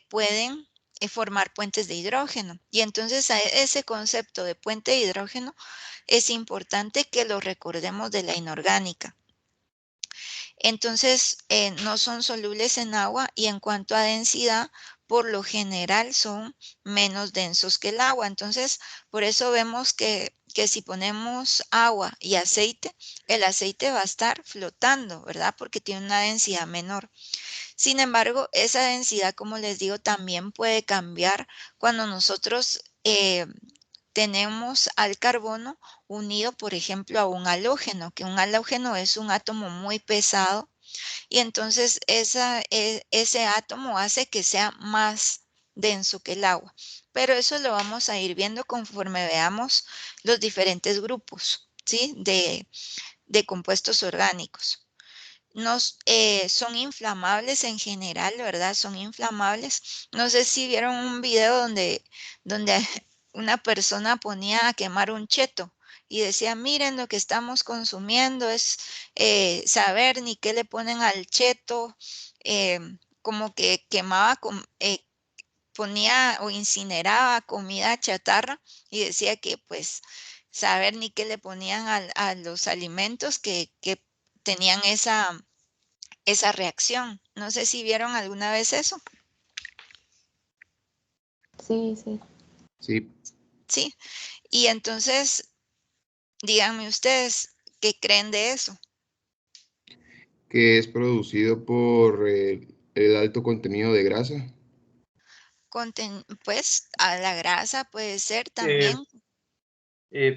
pueden formar puentes de hidrógeno. Y entonces a ese concepto de puente de hidrógeno es importante que lo recordemos de la inorgánica. Entonces, no son solubles en agua y en cuanto a densidad, por lo general son menos densos que el agua. Entonces, por eso vemos que si ponemos agua y aceite, el aceite va a estar flotando, ¿verdad? Porque tiene una densidad menor. Sin embargo, esa densidad, como les digo, también puede cambiar cuando nosotros tenemos al carbono unido, por ejemplo, a un halógeno, que un halógeno es un átomo muy pesado y entonces ese átomo hace que sea más denso que el agua. Pero eso lo vamos a ir viendo conforme veamos los diferentes grupos, ¿sí? de compuestos orgánicos. Son inflamables en general, ¿verdad? Son inflamables. No sé si vieron un video donde una persona ponía a quemar un cheto y decía, miren lo que estamos consumiendo es saber ni qué le ponen al cheto, como que quemaba, ponía o incineraba comida chatarra y decía que pues saber ni qué le ponían a los alimentos que tenían esa reacción. No sé si vieron alguna vez eso. Sí, sí. Sí, Sí. Y entonces, díganme ustedes, ¿qué creen de eso? que es producido por el alto contenido de grasa. Pues a la grasa puede ser Eh, también.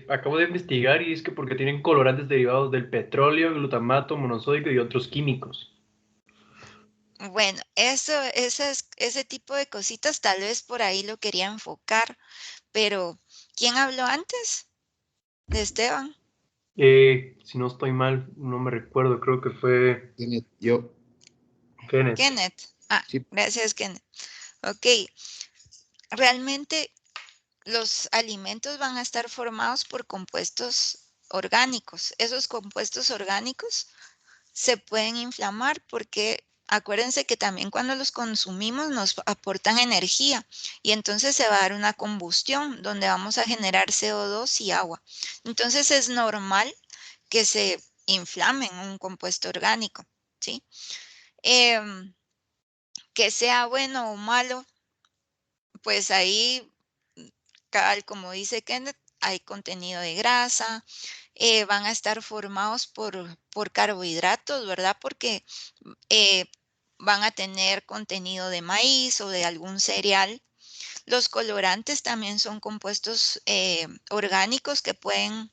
Acabo de investigar y es que porque tienen colorantes derivados del petróleo, glutamato monosódico y otros químicos. Bueno, ese tipo de cositas tal vez por ahí lo quería enfocar, pero ¿quién habló antes de Esteban? Si no estoy mal, no me recuerdo, creo que fue Yo, Kenneth. Kenneth. Ah, sí, gracias, Kenneth. Ok, realmente los alimentos van a estar formados por compuestos orgánicos. Esos compuestos orgánicos se pueden inflamar porque acuérdense que también cuando los consumimos nos aportan energía y entonces se va a dar una combustión donde vamos a generar CO2 y agua. Entonces es normal que se inflamen un compuesto orgánico, ¿sí? Em, que sea bueno o malo, pues ahí, como dice Kenneth, hay contenido de grasa, van a estar formados por carbohidratos, ¿verdad? Porque eh, van a tener contenido de maíz o de algún cereal. Los colorantes también son compuestos orgánicos que pueden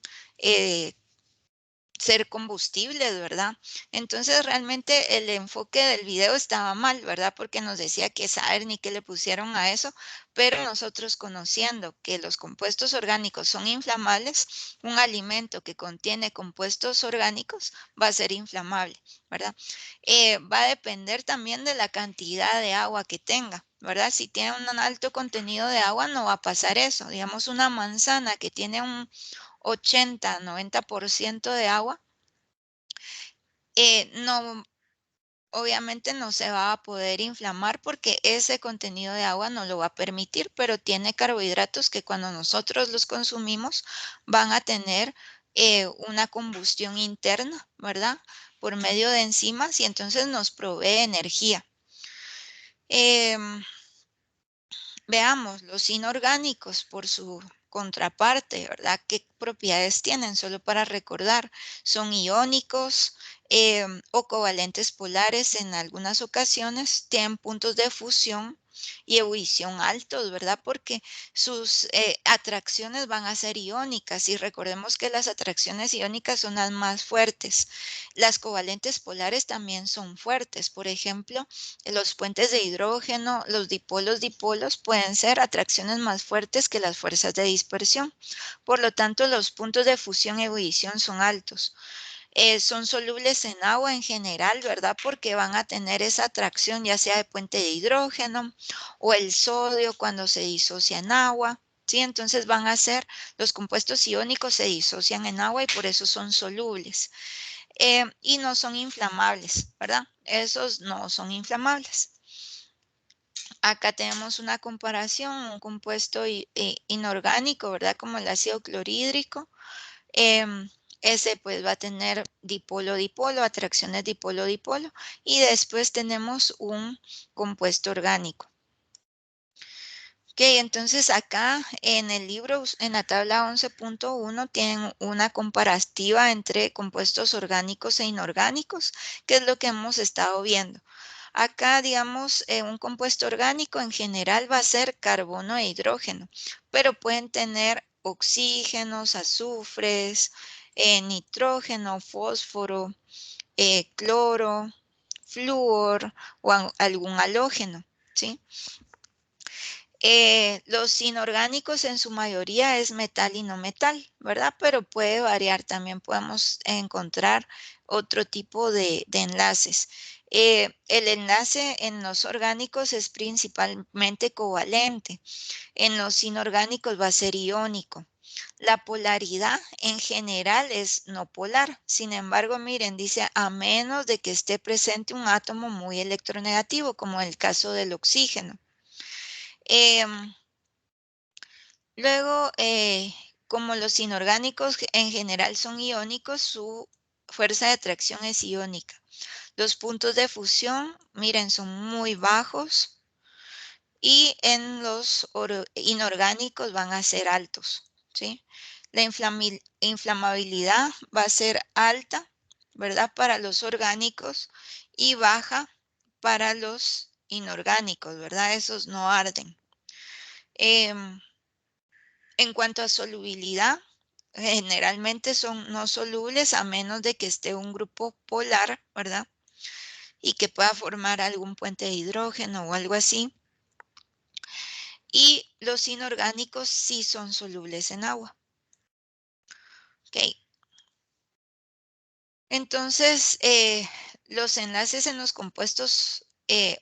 ser combustibles, ¿verdad? Entonces realmente el enfoque del video estaba mal, ¿verdad? Porque nos decía que saber ni qué le pusieron a eso, pero nosotros conociendo que los compuestos orgánicos son inflamables, un alimento que contiene compuestos orgánicos va a ser inflamable, ¿verdad? Va a depender también de la cantidad de agua que tenga, ¿verdad? Si tiene un alto contenido de agua no va a pasar eso. Digamos, una manzana que tiene un 80-90% de agua, no, obviamente no se va a poder inflamar porque ese contenido de agua no lo va a permitir, pero tiene carbohidratos que cuando nosotros los consumimos van a tener una combustión interna, ¿verdad? Por medio de enzimas y entonces nos provee energía. Em, Veamos, los inorgánicos por su contraparte, ¿verdad? ¿Qué propiedades tienen? Solo para recordar, son iónicos o covalentes polares en algunas ocasiones, tienen puntos de fusión y ebullición altos, ¿verdad? Porque sus atracciones van a ser iónicas y recordemos que las atracciones iónicas son las más fuertes. Las covalentes polares también son fuertes, por ejemplo, los puentes de hidrógeno, los dipolos pueden ser atracciones más fuertes que las fuerzas de dispersión. Por lo tanto, los puntos de fusión y ebullición son altos. Son solubles en agua en general, ¿verdad? Porque van a tener esa atracción ya sea de puente de hidrógeno o el sodio cuando se disocia en agua. ¿Sí? Entonces van a ser, los compuestos iónicos se disocian en agua y por eso son solubles. Y no son inflamables, ¿verdad? Esos no son inflamables. Acá tenemos una comparación, un compuesto inorgánico, ¿verdad? Como el ácido clorhídrico. Ese pues va a tener dipolo-dipolo, atracciones dipolo-dipolo. Y después tenemos un compuesto orgánico. Ok, entonces acá en el libro, en la tabla 11.1, tienen una comparativa entre compuestos orgánicos e inorgánicos, que es lo que hemos estado viendo. Acá, digamos, un compuesto orgánico en general va a ser carbono e hidrógeno, pero pueden tener oxígenos, azufres, nitrógeno, fósforo, cloro, flúor o algún halógeno, ¿sí? Los inorgánicos en su mayoría es metal y no metal, ¿verdad? Pero puede variar, también podemos encontrar otro tipo de enlaces. El enlace en los orgánicos es principalmente covalente, en los inorgánicos va a ser iónico. La polaridad en general es no polar. Sin embargo, miren, dice a menos de que esté presente un átomo muy electronegativo, como el caso del oxígeno. Luego, como los inorgánicos en general son iónicos, su fuerza de atracción es iónica. Los puntos de fusión, miren, son muy bajos y en los inorgánicos van a ser altos, ¿sí? La inflamabilidad va a ser alta, ¿verdad? Para los orgánicos y baja para los inorgánicos, ¿verdad? Esos no arden. En cuanto a solubilidad, generalmente son no solubles a menos de que esté un grupo polar, ¿verdad? Y que pueda formar algún puente de hidrógeno o algo así. Y los inorgánicos sí son solubles en agua. ¿Ok? Entonces, los enlaces en los compuestos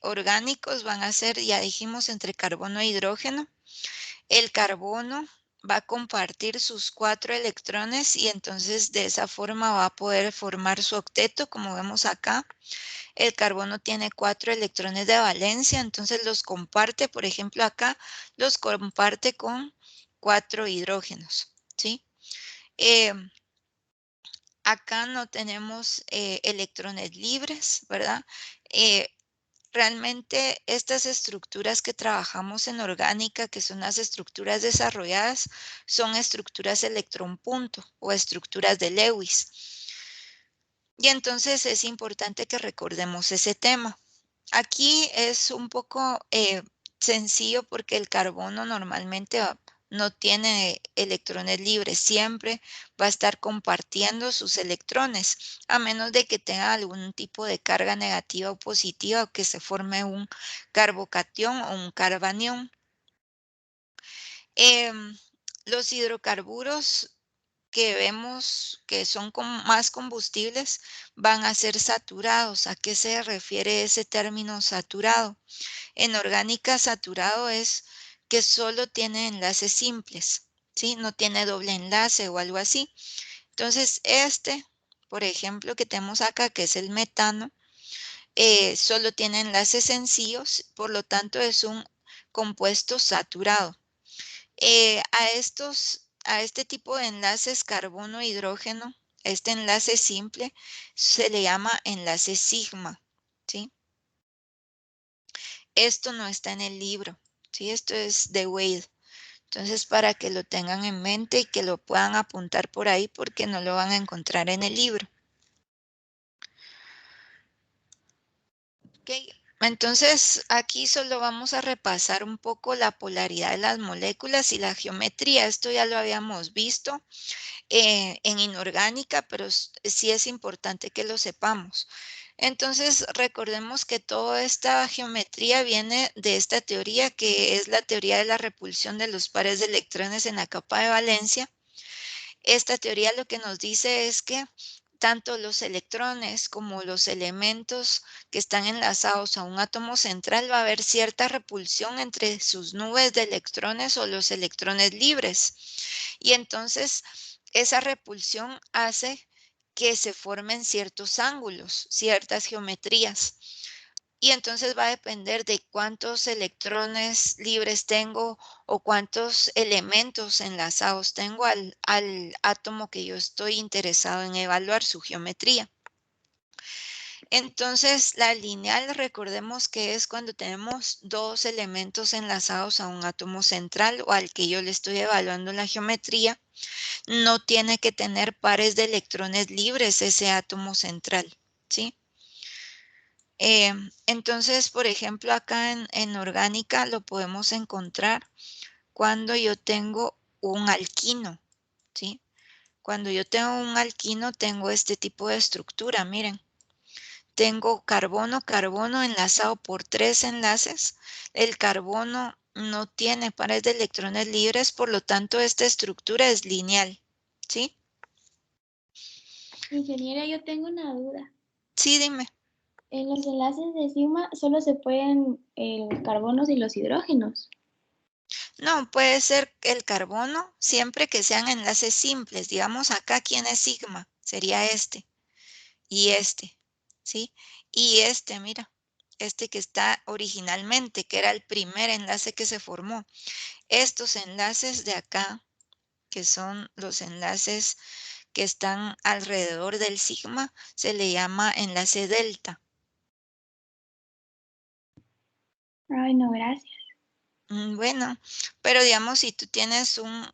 orgánicos van a ser, ya dijimos, entre carbono e hidrógeno. El carbono va a compartir sus 4 electrones y entonces de esa forma va a poder formar su octeto, como vemos acá. El carbono tiene 4 electrones de valencia, entonces los comparte, por ejemplo acá, los comparte con 4 hidrógenos, ¿sí? Acá no tenemos electrones libres, ¿verdad? Realmente estas estructuras que trabajamos en orgánica, que son las estructuras desarrolladas, son estructuras electrón punto o estructuras de Lewis. Y entonces es importante que recordemos ese tema. Aquí es un poco sencillo porque el carbono normalmente no tiene electrones libres, siempre va a estar compartiendo sus electrones, a menos de que tenga algún tipo de carga negativa o positiva o que se forme un carbocatión o un carbanión. Los hidrocarburos que vemos que son más combustibles van a ser saturados. ¿A qué se refiere ese término saturado? En orgánica, saturado es que solo tiene enlaces simples, ¿sí? No tiene doble enlace o algo así. Entonces, por ejemplo, que tenemos acá, que es el metano, solo tiene enlaces sencillos, por lo tanto es un compuesto saturado. A este tipo de enlaces carbono-hidrógeno, este enlace simple, se le llama enlace sigma, ¿sí? Esto no está en el libro, ¿sí? Esto es de Wade. Entonces, para que lo tengan en mente y que lo puedan apuntar por ahí porque no lo van a encontrar en el libro. Ok, entonces aquí solo vamos a repasar un poco la polaridad de las moléculas y la geometría. Esto ya lo habíamos visto en inorgánica, pero sí es importante que lo sepamos. Entonces, recordemos que toda esta geometría viene de esta teoría, que es la teoría de la repulsión de los pares de electrones en la capa de valencia. Esta teoría lo que nos dice es que tanto los electrones como los elementos que están enlazados a un átomo central va a haber cierta repulsión entre sus nubes de electrones o los electrones libres. Y entonces esa repulsión hace que se formen ciertos ángulos, ciertas geometrías. Y entonces va a depender de cuántos electrones libres tengo o cuántos elementos enlazados tengo al átomo que yo estoy interesado en evaluar su geometría. Entonces, la lineal, recordemos que es cuando tenemos dos elementos enlazados a un átomo central o al que yo le estoy evaluando la geometría. No tiene que tener pares de electrones libres ese átomo central, ¿sí? Entonces, por ejemplo, acá en orgánica lo podemos encontrar cuando yo tengo un alquino, ¿sí? Cuando yo tengo un alquino, tengo este tipo de estructura, miren. Tengo carbono, carbono enlazado por 3 enlaces. El carbono no tiene pares de electrones libres, por lo tanto, esta estructura es lineal, ¿sí? Ingeniera, yo tengo una duda. Sí, dime. En los enlaces de sigma solo se pueden los carbonos y los hidrógenos. No, puede ser el carbono siempre que sean enlaces simples. Digamos acá, ¿quién es sigma? Sería este y este, ¿sí? Y este, mira, este que está originalmente, que era el primer enlace que se formó. Estos enlaces de acá, que son los enlaces que están alrededor del sigma, se le llama enlace delta. Ay, no, gracias. Bueno, pero digamos, si tú tienes un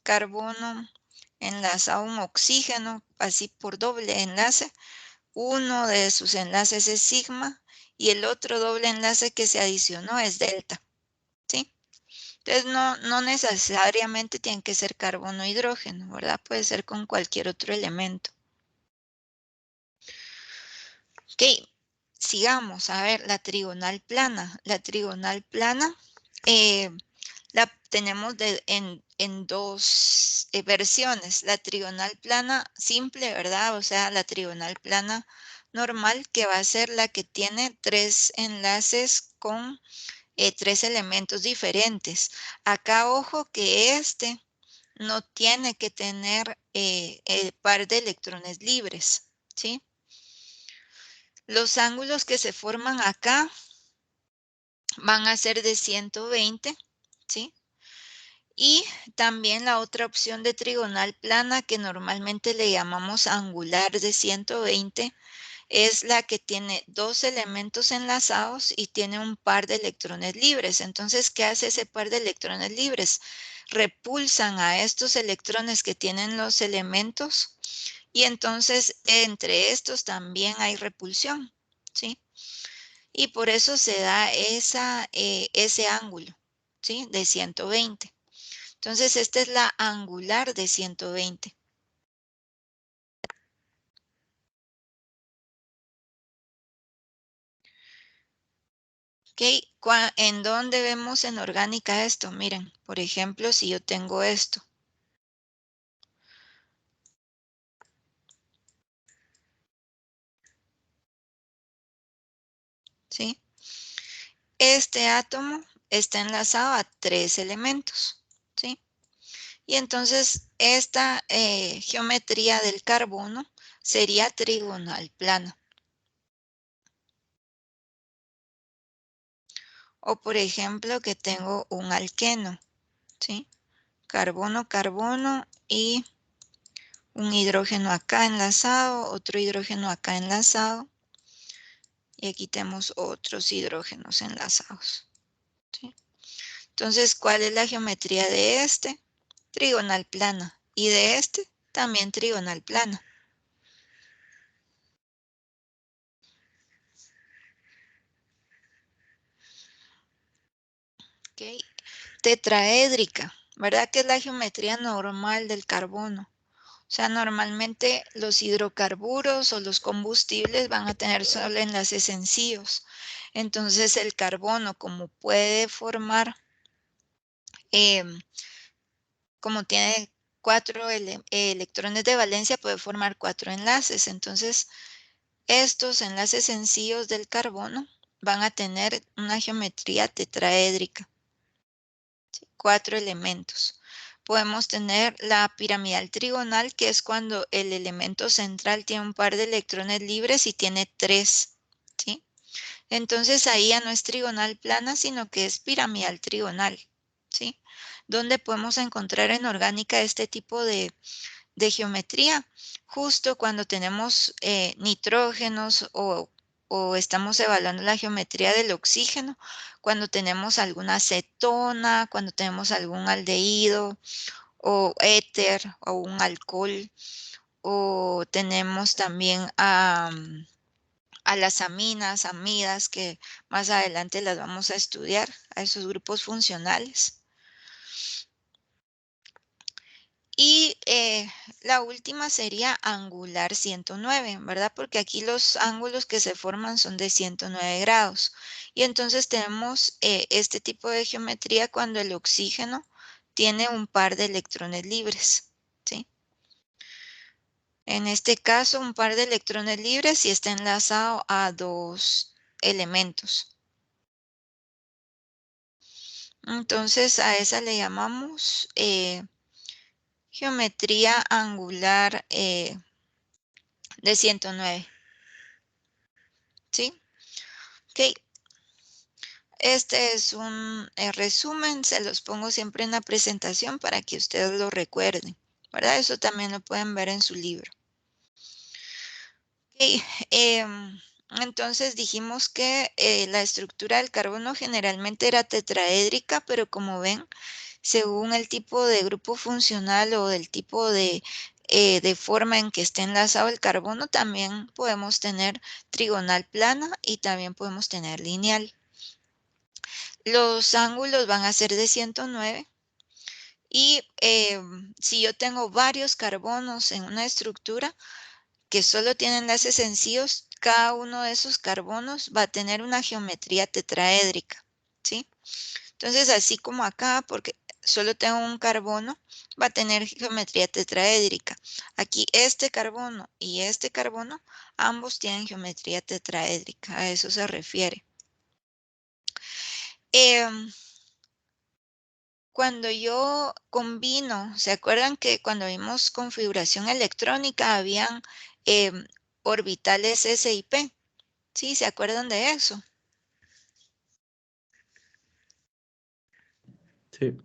carbono enlazado a un oxígeno, así por doble enlace, uno de sus enlaces es sigma y el otro doble enlace que se adicionó es delta, ¿sí? Entonces no necesariamente tiene que ser carbono o hidrógeno, ¿verdad? Puede ser con cualquier otro elemento. Ok, sigamos. A ver, la trigonal plana. La trigonal plana la tenemos en dos versiones. La trigonal plana simple, ¿verdad? O sea, la trigonal plana normal, que va a ser la que tiene tres enlaces con tres elementos diferentes. Acá, ojo que este no tiene que tener el par de electrones libres, ¿sí? Los ángulos que se forman acá van a ser de 120, ¿sí? Y también la otra opción de trigonal plana, que normalmente le llamamos angular de 120, es la que tiene dos elementos enlazados y tiene un par de electrones libres. Entonces, ¿qué hace ese par de electrones libres? Repulsan a estos electrones que tienen los elementos y entonces entre estos también hay repulsión, ¿sí? Y por eso se da ese ángulo, ¿sí? De 120. Entonces, esta es la angular de 120. Ok, ¿en dónde vemos en orgánica esto? Miren, por ejemplo, si yo tengo esto. ¿Sí? Este átomo está enlazado a tres elementos, ¿sí? Y entonces esta geometría del carbono sería trigonal plana. O por ejemplo que tengo un alqueno, ¿sí? Carbono, carbono y un hidrógeno acá enlazado, otro hidrógeno acá enlazado. Y aquí tenemos otros hidrógenos enlazados, ¿sí? Entonces, ¿cuál es la geometría de este? Trigonal plana. Y de este, también trigonal plana. ¿Ok? Tetraédrica, ¿verdad? Que es la geometría normal del carbono. O sea, normalmente los hidrocarburos o los combustibles van a tener solo enlaces sencillos. Entonces, el carbono, como puede formar, como tiene cuatro electrones de valencia, puede formar cuatro enlaces. Entonces, estos enlaces sencillos del carbono van a tener una geometría tetraédrica, ¿sí? Cuatro elementos. Podemos tener la piramidal trigonal, que es cuando el elemento central tiene un par de electrones libres y tiene tres, ¿sí? Entonces ahí ya no es trigonal plana, sino que es piramidal trigonal, ¿sí? ¿Dónde podemos encontrar en orgánica este tipo de geometría? Justo cuando tenemos nitrógenos o estamos evaluando la geometría del oxígeno, cuando tenemos alguna cetona, cuando tenemos algún aldehído o éter o un alcohol, o tenemos también a las aminas, amidas, que más adelante las vamos a estudiar, a esos grupos funcionales. Y la última sería angular 109, ¿verdad? Porque aquí los ángulos que se forman son de 109 grados. Y entonces tenemos este tipo de geometría cuando el oxígeno tiene un par de electrones libres, ¿sí? En este caso, un par de electrones libres y está enlazado a dos elementos. Entonces a esa le llamamos geometría angular de 109. ¿Sí? Ok. Este es un resumen, se los pongo siempre en la presentación para que ustedes lo recuerden, ¿verdad? Eso también lo pueden ver en su libro. Ok, entonces dijimos que la estructura del carbono generalmente era tetraédrica, pero como ven, según el tipo de grupo funcional o del tipo de forma en que esté enlazado el carbono, también podemos tener trigonal plana y también podemos tener lineal. Los ángulos van a ser de 109 y si yo tengo varios carbonos en una estructura que solo tienen enlaces sencillos, cada uno de esos carbonos va a tener una geometría tetraédrica, ¿sí? Entonces, así como acá, porque solo tengo un carbono, va a tener geometría tetraédrica. Aquí este carbono y este carbono, ambos tienen geometría tetraédrica, a eso se refiere. Cuando yo combino, ¿se acuerdan que cuando vimos configuración electrónica habían orbitales S y P? ¿Sí? ¿Se acuerdan de eso? Sí.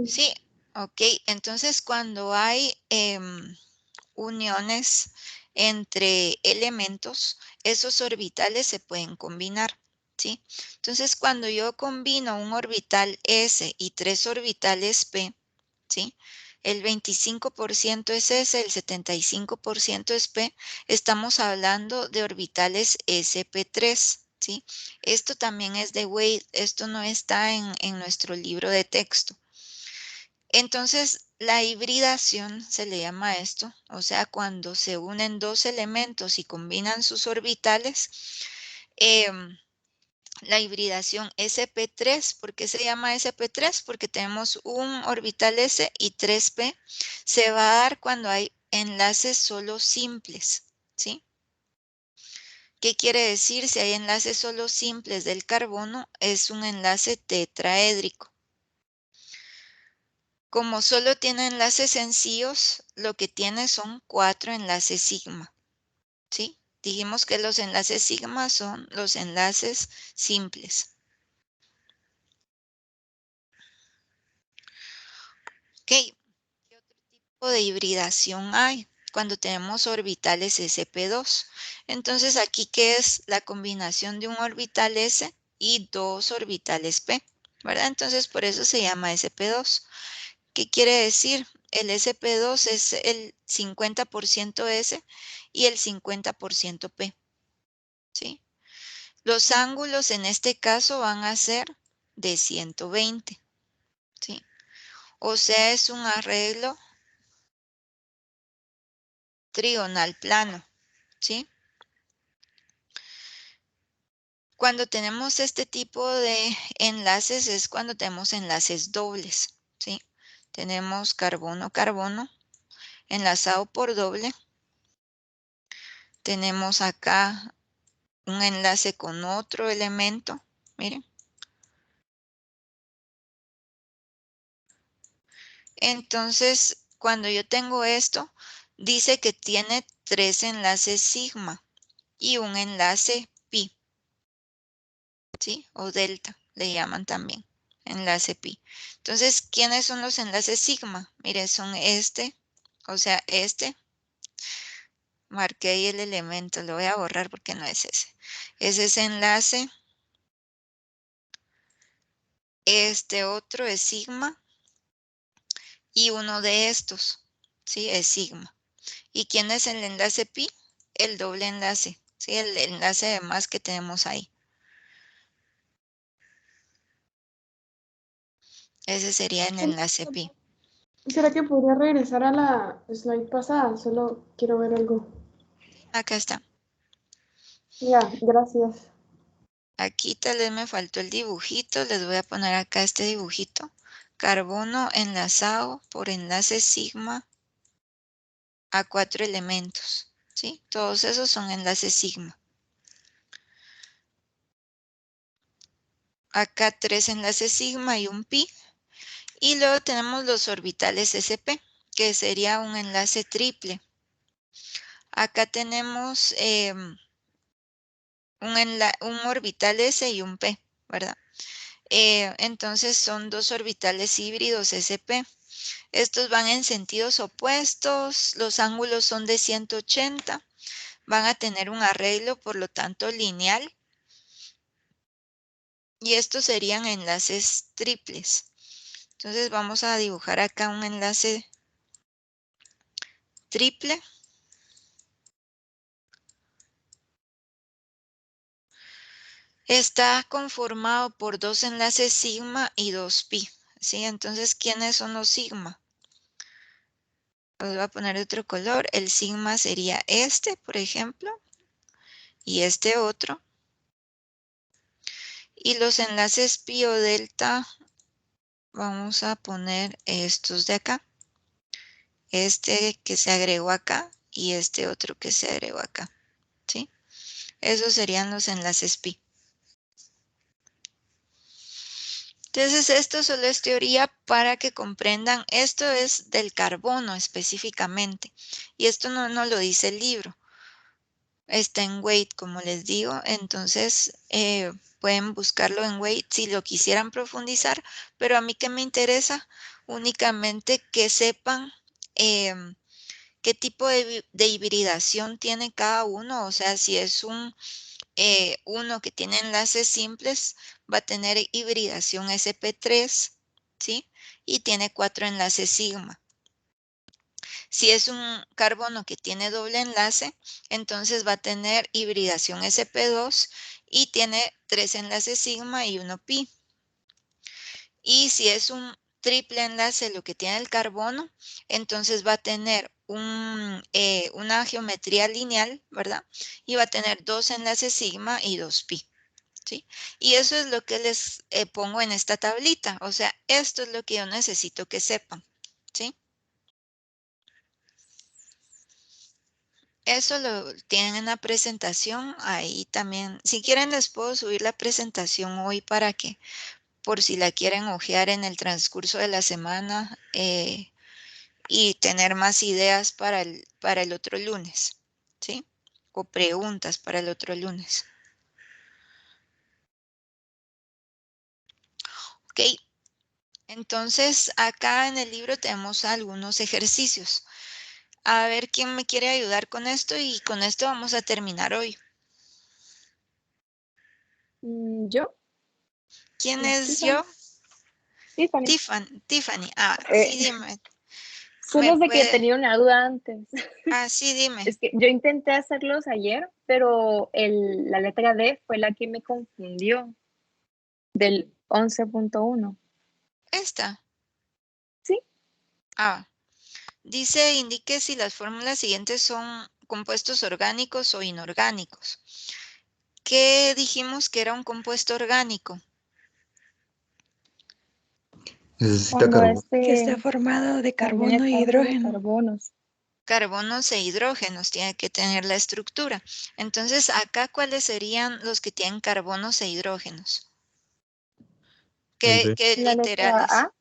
Sí, ok. Entonces cuando hay uniones entre elementos, esos orbitales se pueden combinar, ¿sí? Entonces cuando yo combino un orbital S y 3 orbitales P, ¿sí? El 25% es S, el 75% es P. Estamos hablando de orbitales sp3, ¿sí? Esto también es de Wade, esto no está en nuestro libro de texto. Entonces, la hibridación se le llama a esto, o sea, cuando se unen dos elementos y combinan sus orbitales, la hibridación sp3, ¿por qué se llama sp3? Porque tenemos un orbital s y 3p, se va a dar cuando hay enlaces solo simples, ¿sí? ¿Qué quiere decir? Si hay enlaces solo simples del carbono, es un enlace tetraédrico. Como solo tiene enlaces sencillos, lo que tiene son 4 enlaces sigma, ¿sí? Dijimos que los enlaces sigma son los enlaces simples. Ok, ¿qué otro tipo de hibridación hay? Cuando tenemos orbitales sp2. Entonces aquí, ¿qué es la combinación de un orbital s y dos orbitales p? ¿Verdad? Entonces por eso se llama sp2. ¿Qué quiere decir? El sp2 es el 50% S y el 50% P, ¿sí? Los ángulos en este caso van a ser de 120, ¿sí? O sea, es un arreglo trigonal plano, ¿sí? Cuando tenemos este tipo de enlaces es cuando tenemos enlaces dobles, ¿sí? Tenemos carbono-carbono enlazado por doble. Tenemos acá un enlace con otro elemento, miren. Entonces, cuando yo tengo esto, dice que tiene 3 enlaces sigma y un enlace pi, ¿sí? O delta, le llaman también, enlace pi. Entonces, ¿quiénes son los enlaces sigma? Mire, son este, o sea, este. Marqué ahí el elemento, lo voy a borrar porque no es ese. Es ese enlace. Este otro es sigma. Y uno de estos, ¿sí? Es sigma. ¿Y quién es el enlace pi? El doble enlace, ¿sí? El enlace de más que tenemos ahí. Ese sería el enlace pi. ¿Será que podría regresar a la slide pasada? Solo quiero ver algo. Acá está. Ya, gracias. Aquí tal vez me faltó el dibujito. Les voy a poner acá este dibujito. Carbono enlazado por enlace sigma a 4 elementos, ¿sí? Todos esos son enlaces sigma. acá 3 enlaces sigma y un pi. Y luego tenemos los orbitales sp, que sería un enlace triple. Acá tenemos un orbital S y un P, ¿verdad? Entonces son dos orbitales híbridos sp. Estos van en sentidos opuestos, los ángulos son de 180, van a tener un arreglo, por lo tanto, lineal. Y estos serían enlaces triples. Entonces vamos a dibujar acá un enlace triple. Está conformado por dos enlaces sigma y dos pi, ¿sí? Entonces, ¿quiénes son los sigma? Los voy a poner de otro color. El sigma sería este, por ejemplo, y este otro. Y los enlaces pi o delta, vamos a poner estos de acá. Este que se agregó acá y este otro que se agregó acá, ¿sí? Esos serían los enlaces pi. Entonces, esto solo es teoría para que comprendan. Esto es del carbono específicamente. Y esto no lo dice el libro. Está en Weight, como les digo. Entonces, pueden buscarlo en Weight si lo quisieran profundizar. Pero a mí que me interesa únicamente que sepan qué tipo de hibridación tiene cada uno. O sea, si es uno que tiene enlaces simples, va a tener hibridación sp3, ¿sí? Y tiene 4 enlaces sigma. Si es un carbono que tiene doble enlace, entonces va a tener hibridación sp2 y tiene 3 enlaces sigma y 1 pi. Y si es un triple enlace lo que tiene el carbono, entonces va a tener una geometría lineal, ¿verdad? Y va a tener 2 enlaces sigma y 2 pi. ¿Sí? Y eso es lo que les pongo en esta tablita. O sea, esto es lo que yo necesito que sepan. ¿Sí? Eso lo tienen en la presentación. Ahí también, si quieren les puedo subir la presentación hoy para que, por si la quieren hojear en el transcurso de la semana y tener más ideas para el otro lunes. ¿Sí? O preguntas para el otro lunes. Ok. Entonces, acá en el libro tenemos algunos ejercicios. A ver quién me quiere ayudar con esto y con esto vamos a terminar hoy. ¿Yo? ¿Quién es Tiffany. yo? Tiffany. Tiffany. Ah, Eh, sí, dime. Solo de que tenía una duda antes. Ah, sí, dime. Es que yo intenté hacerlos ayer, pero la letra D fue la que me confundió del 11.1. Esta. ¿Sí? Ah, dice, indique si las fórmulas siguientes son compuestos orgánicos o inorgánicos. ¿Qué dijimos que era un compuesto orgánico? Necesita Cuando carbono. Que esté formado de contiene carbono e hidrógeno. carbonos. Carbonos e hidrógenos tiene que tener la estructura. Entonces, acá, ¿cuáles serían los que tienen carbonos e hidrógenos? ¿Qué La letra literales? A.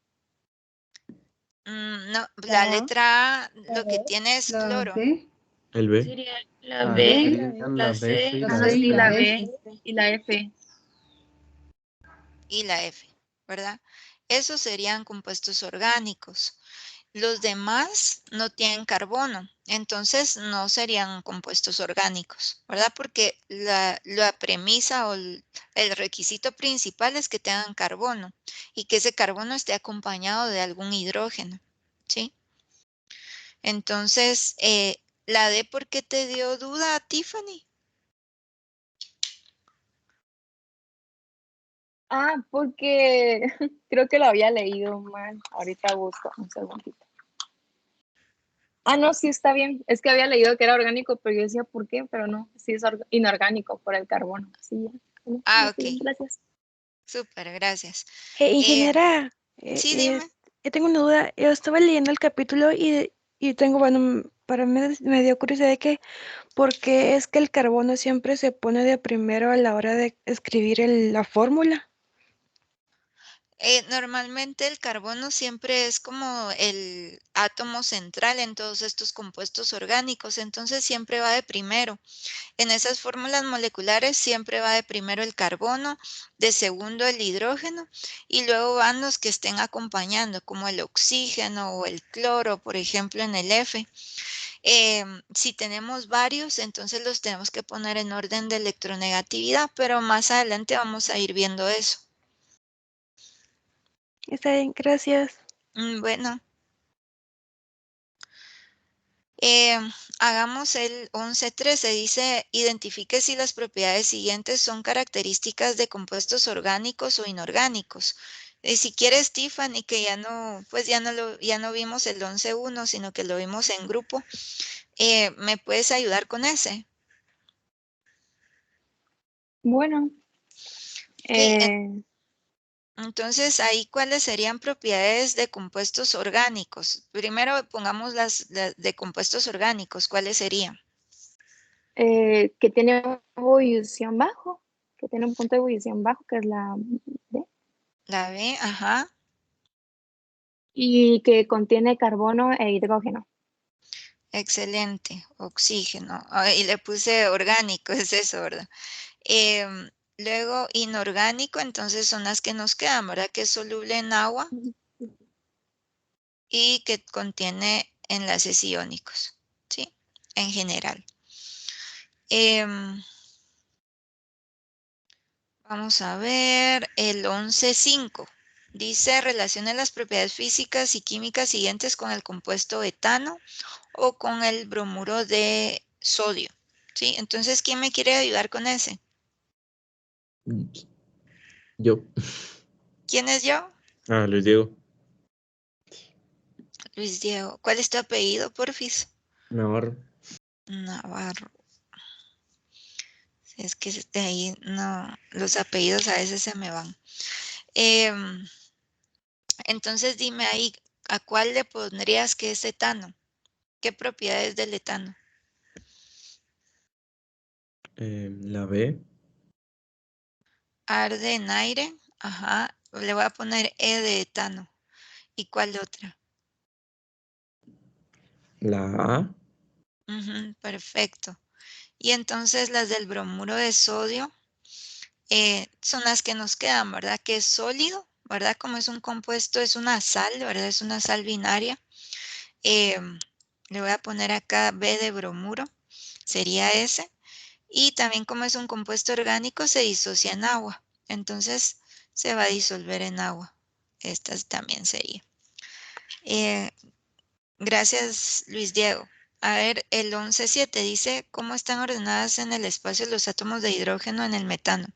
No, la letra A lo que B. tiene es La cloro. B, El B. Sería la la B, B, la C, y la C y Y la la F. B y la F. Y la F, ¿verdad? Esos serían compuestos orgánicos. Los demás no tienen carbono, entonces no serían compuestos orgánicos, ¿verdad? Porque la premisa o el requisito principal es que tengan carbono y que ese carbono esté acompañado de algún hidrógeno, ¿sí? Entonces, la D, ¿por qué te dio duda, Tiffany? Porque creo que lo había leído mal. Ahorita busco un segundito. No, sí está bien. Es que había leído que era orgánico, pero yo decía, ¿por qué? Pero no, sí es inorgánico por el carbono. Sí, ya. Bueno, Ah, sí, ok. gracias. Súper, gracias. Ingeniera, Sí, dime. yo tengo una duda. Yo estaba leyendo el capítulo y tengo, bueno, para mí me dio curiosidad de que, ¿por qué es que el carbono siempre se pone de primero a la hora de escribir la fórmula? Normalmente el carbono siempre es como el átomo central en todos estos compuestos orgánicos, entonces siempre va de primero. En esas fórmulas moleculares siempre va de primero el carbono, de segundo el hidrógeno y luego van los que estén acompañando, como el oxígeno o el cloro, por ejemplo, en el F. Si tenemos varios, entonces los tenemos que poner en orden de electronegatividad, pero más adelante vamos a ir viendo eso. Está bien, gracias. Bueno. Hagamos el 11.13, dice, identifique si las propiedades siguientes son características de compuestos orgánicos o inorgánicos. Si quieres, Tiffany, que ya no, pues ya no vimos el 11.1, sino que lo vimos en grupo, ¿me puedes ayudar con ese? Bueno, Ok, entonces, ahí, ¿cuáles serían propiedades de compuestos orgánicos? Primero pongamos las de compuestos orgánicos, ¿cuáles serían? que tiene un ebullición bajo, que tiene un punto de ebullición bajo, que es la B, La B, ajá. y que contiene carbono e hidrógeno. Excelente, oxígeno. Y le puse orgánico, es eso, ¿verdad? Luego, inorgánico, entonces son las que nos quedan, ¿verdad? Que es soluble en agua y que contiene enlaces iónicos, ¿sí? En general. Vamos a ver el 11.5. Dice, relacione las propiedades físicas y químicas siguientes con el compuesto etano o con el bromuro de sodio. ¿Sí? Entonces, ¿quién me quiere ayudar con ese? Yo. ¿Quién es yo? Luis Diego. Luis Diego. ¿Cuál es tu apellido, porfis? Navarro. Navarro. Es que de ahí no, los apellidos a veces se me van. Entonces dime ahí, ¿a cuál le pondrías que es etano? ¿Qué propiedades del etano? La B. Arde en aire. Ajá. Le voy a poner E de etano. ¿Y cuál otra? La A. Ujú, perfecto. Y entonces las del bromuro de sodio son las que nos quedan, ¿verdad? Que es sólido, ¿verdad? Como es un compuesto, es una sal, ¿verdad? Es una sal binaria. Le voy a poner acá B de bromuro, sería ese. Y también como es un compuesto orgánico, se disocia en agua. Entonces se va a disolver en agua. Estas también sería. Eh, Gracias, Luis Diego. A ver, el 11.7 dice, ¿cómo están ordenadas en el espacio los átomos de hidrógeno en el metano?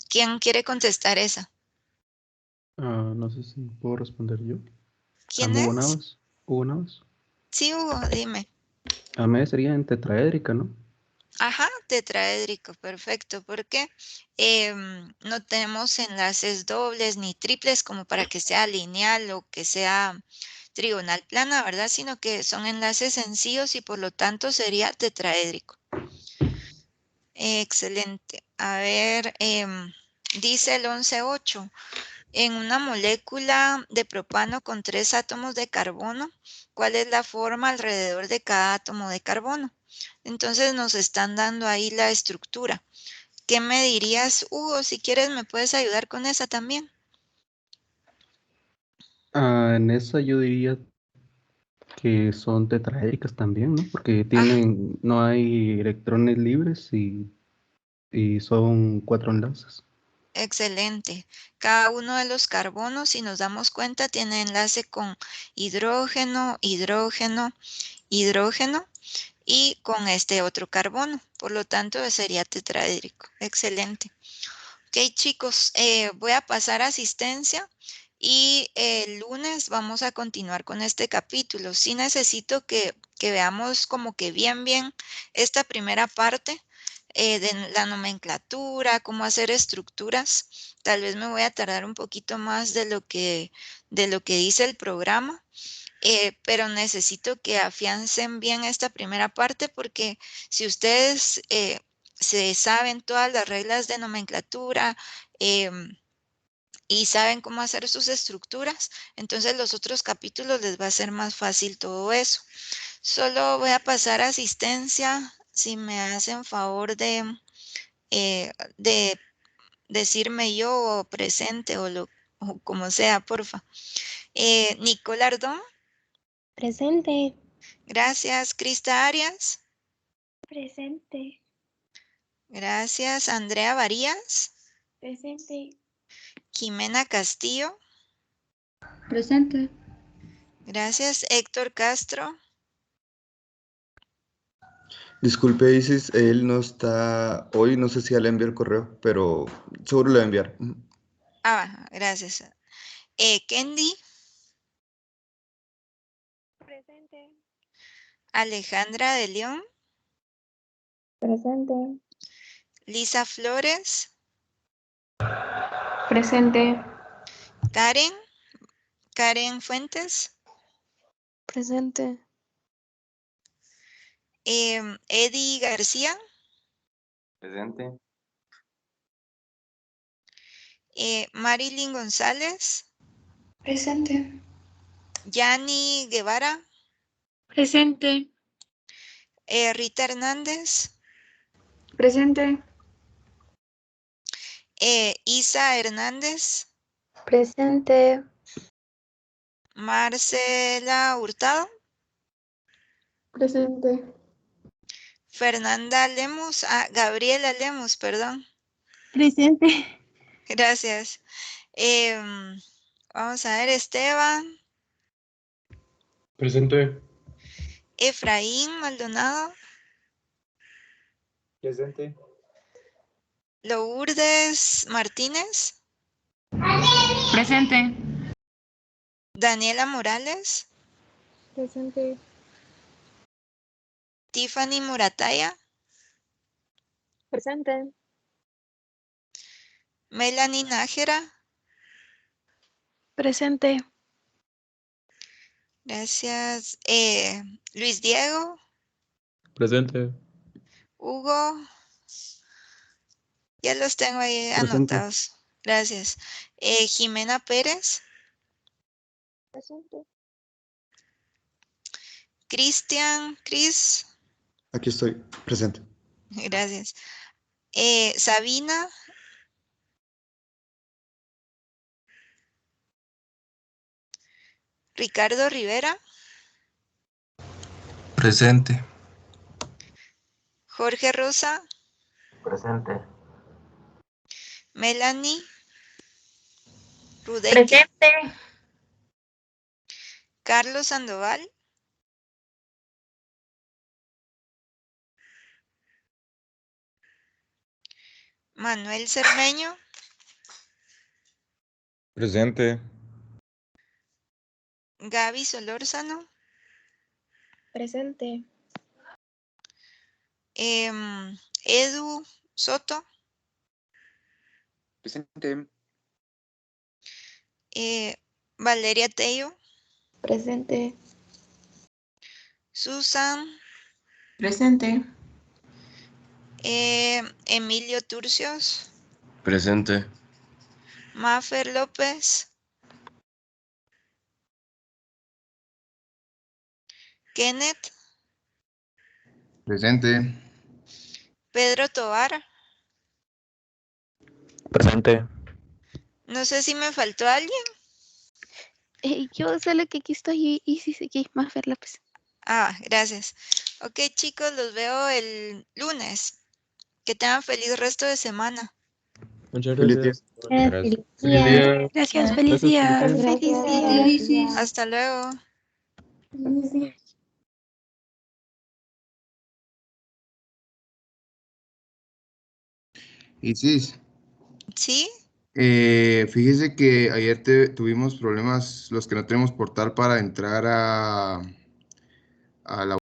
¿Quién quiere contestar esa? No sé si puedo responder yo. ¿Quién Hugo es? Navas. Hugo Navas. Sí, Hugo, dime. AME sería en tetraédrica, ¿no? Ajá, tetraédrico, perfecto. ¿Por qué? No tenemos enlaces dobles ni triples como para que sea lineal o que sea trigonal plana, ¿verdad? Sino que son enlaces sencillos y por lo tanto sería tetraédrico. Excelente. A ver, dice el 11.8. En una molécula de propano con 3 átomos de carbono, ¿cuál es la forma alrededor de cada átomo de carbono? Entonces nos están dando ahí la estructura. ¿Qué me dirías, Hugo? Si quieres, me puedes ayudar con esa también. En esa yo diría que son tetraédricas también, ¿no? Porque Ah, no hay electrones libres y son 4 enlaces. excelente. Cada uno de los carbonos, si nos damos cuenta, tiene enlace con hidrógeno, hidrógeno, hidrógeno y con este otro carbono. Por lo tanto, sería tetraédrico. Excelente. Ok, chicos, voy a pasar a asistencia y el lunes vamos a continuar con este capítulo. Sí necesito que veamos como que bien esta primera parte de la nomenclatura, cómo hacer estructuras. Tal vez me voy a tardar un poquito más de lo que dice el programa. Pero necesito que afiancen bien esta primera parte porque si ustedes se saben todas las reglas de nomenclatura y saben cómo hacer sus estructuras, entonces los otros capítulos les va a ser más fácil todo eso. Solo voy a pasar asistencia si me hacen favor de decirme yo o presente o como sea, porfa. Nicole Ardón. Presente. Gracias. Crista Arias. Presente. Gracias. Andrea Varías. Presente. Jimena Castillo. Presente. Gracias. Héctor Castro. Disculpe, Isis, él no está hoy, no sé si ya le envió el correo, pero seguro le va a enviar. Gracias. Kendi. Presente. Alejandra de León. Presente. Lisa Flores. Presente. Karen Fuentes. Presente. Eddie García. Presente. Marilyn González. Presente. Yani Guevara. Presente. Rita Hernández. Presente. Isa Hernández. Presente. Marcela Hurtado. Presente. Fernanda Lemus. Gabriela Lemus, perdón. Presente. Gracias. Vamos a ver, Esteban. Presente. Efraín Maldonado. Presente. Lourdes Martínez. Presente. Daniela Morales. Presente. Tiffany Murataya. Presente. Melanie Nájera. Presente. Gracias. Luis Diego. Presente. Hugo. Ya los tengo ahí Presente. anotados. Gracias. Jimena Pérez. Presente. Cristian, Cris. Aquí estoy, presente. Gracias. Sabina. Ricardo Rivera. Presente. Jorge Rosa. Presente. Melanie. Rudeque. Presente. Carlos Sandoval. Manuel Cermeño. Presente. Gaby Solórzano. Presente. Edu Soto. Presente. Valeria Tello. Presente. Susan. Presente. Emilio Turcios. Presente. Mafer López. Kenneth. Presente. Pedro Tovar. Presente. No sé si me faltó alguien. Yo solo que aquí estoy y sí sé que hay más verla, pues. Gracias. Ok, chicos, los veo el lunes. Que tengan feliz resto de semana. Muchas Feliz gracias. Feliz Feliz día. Gracias, feliz día. Feliz día. Hasta luego. Feliz día. Isis, ¿Sí? fíjese que ayer tuvimos problemas los que no tenemos portal para entrar a la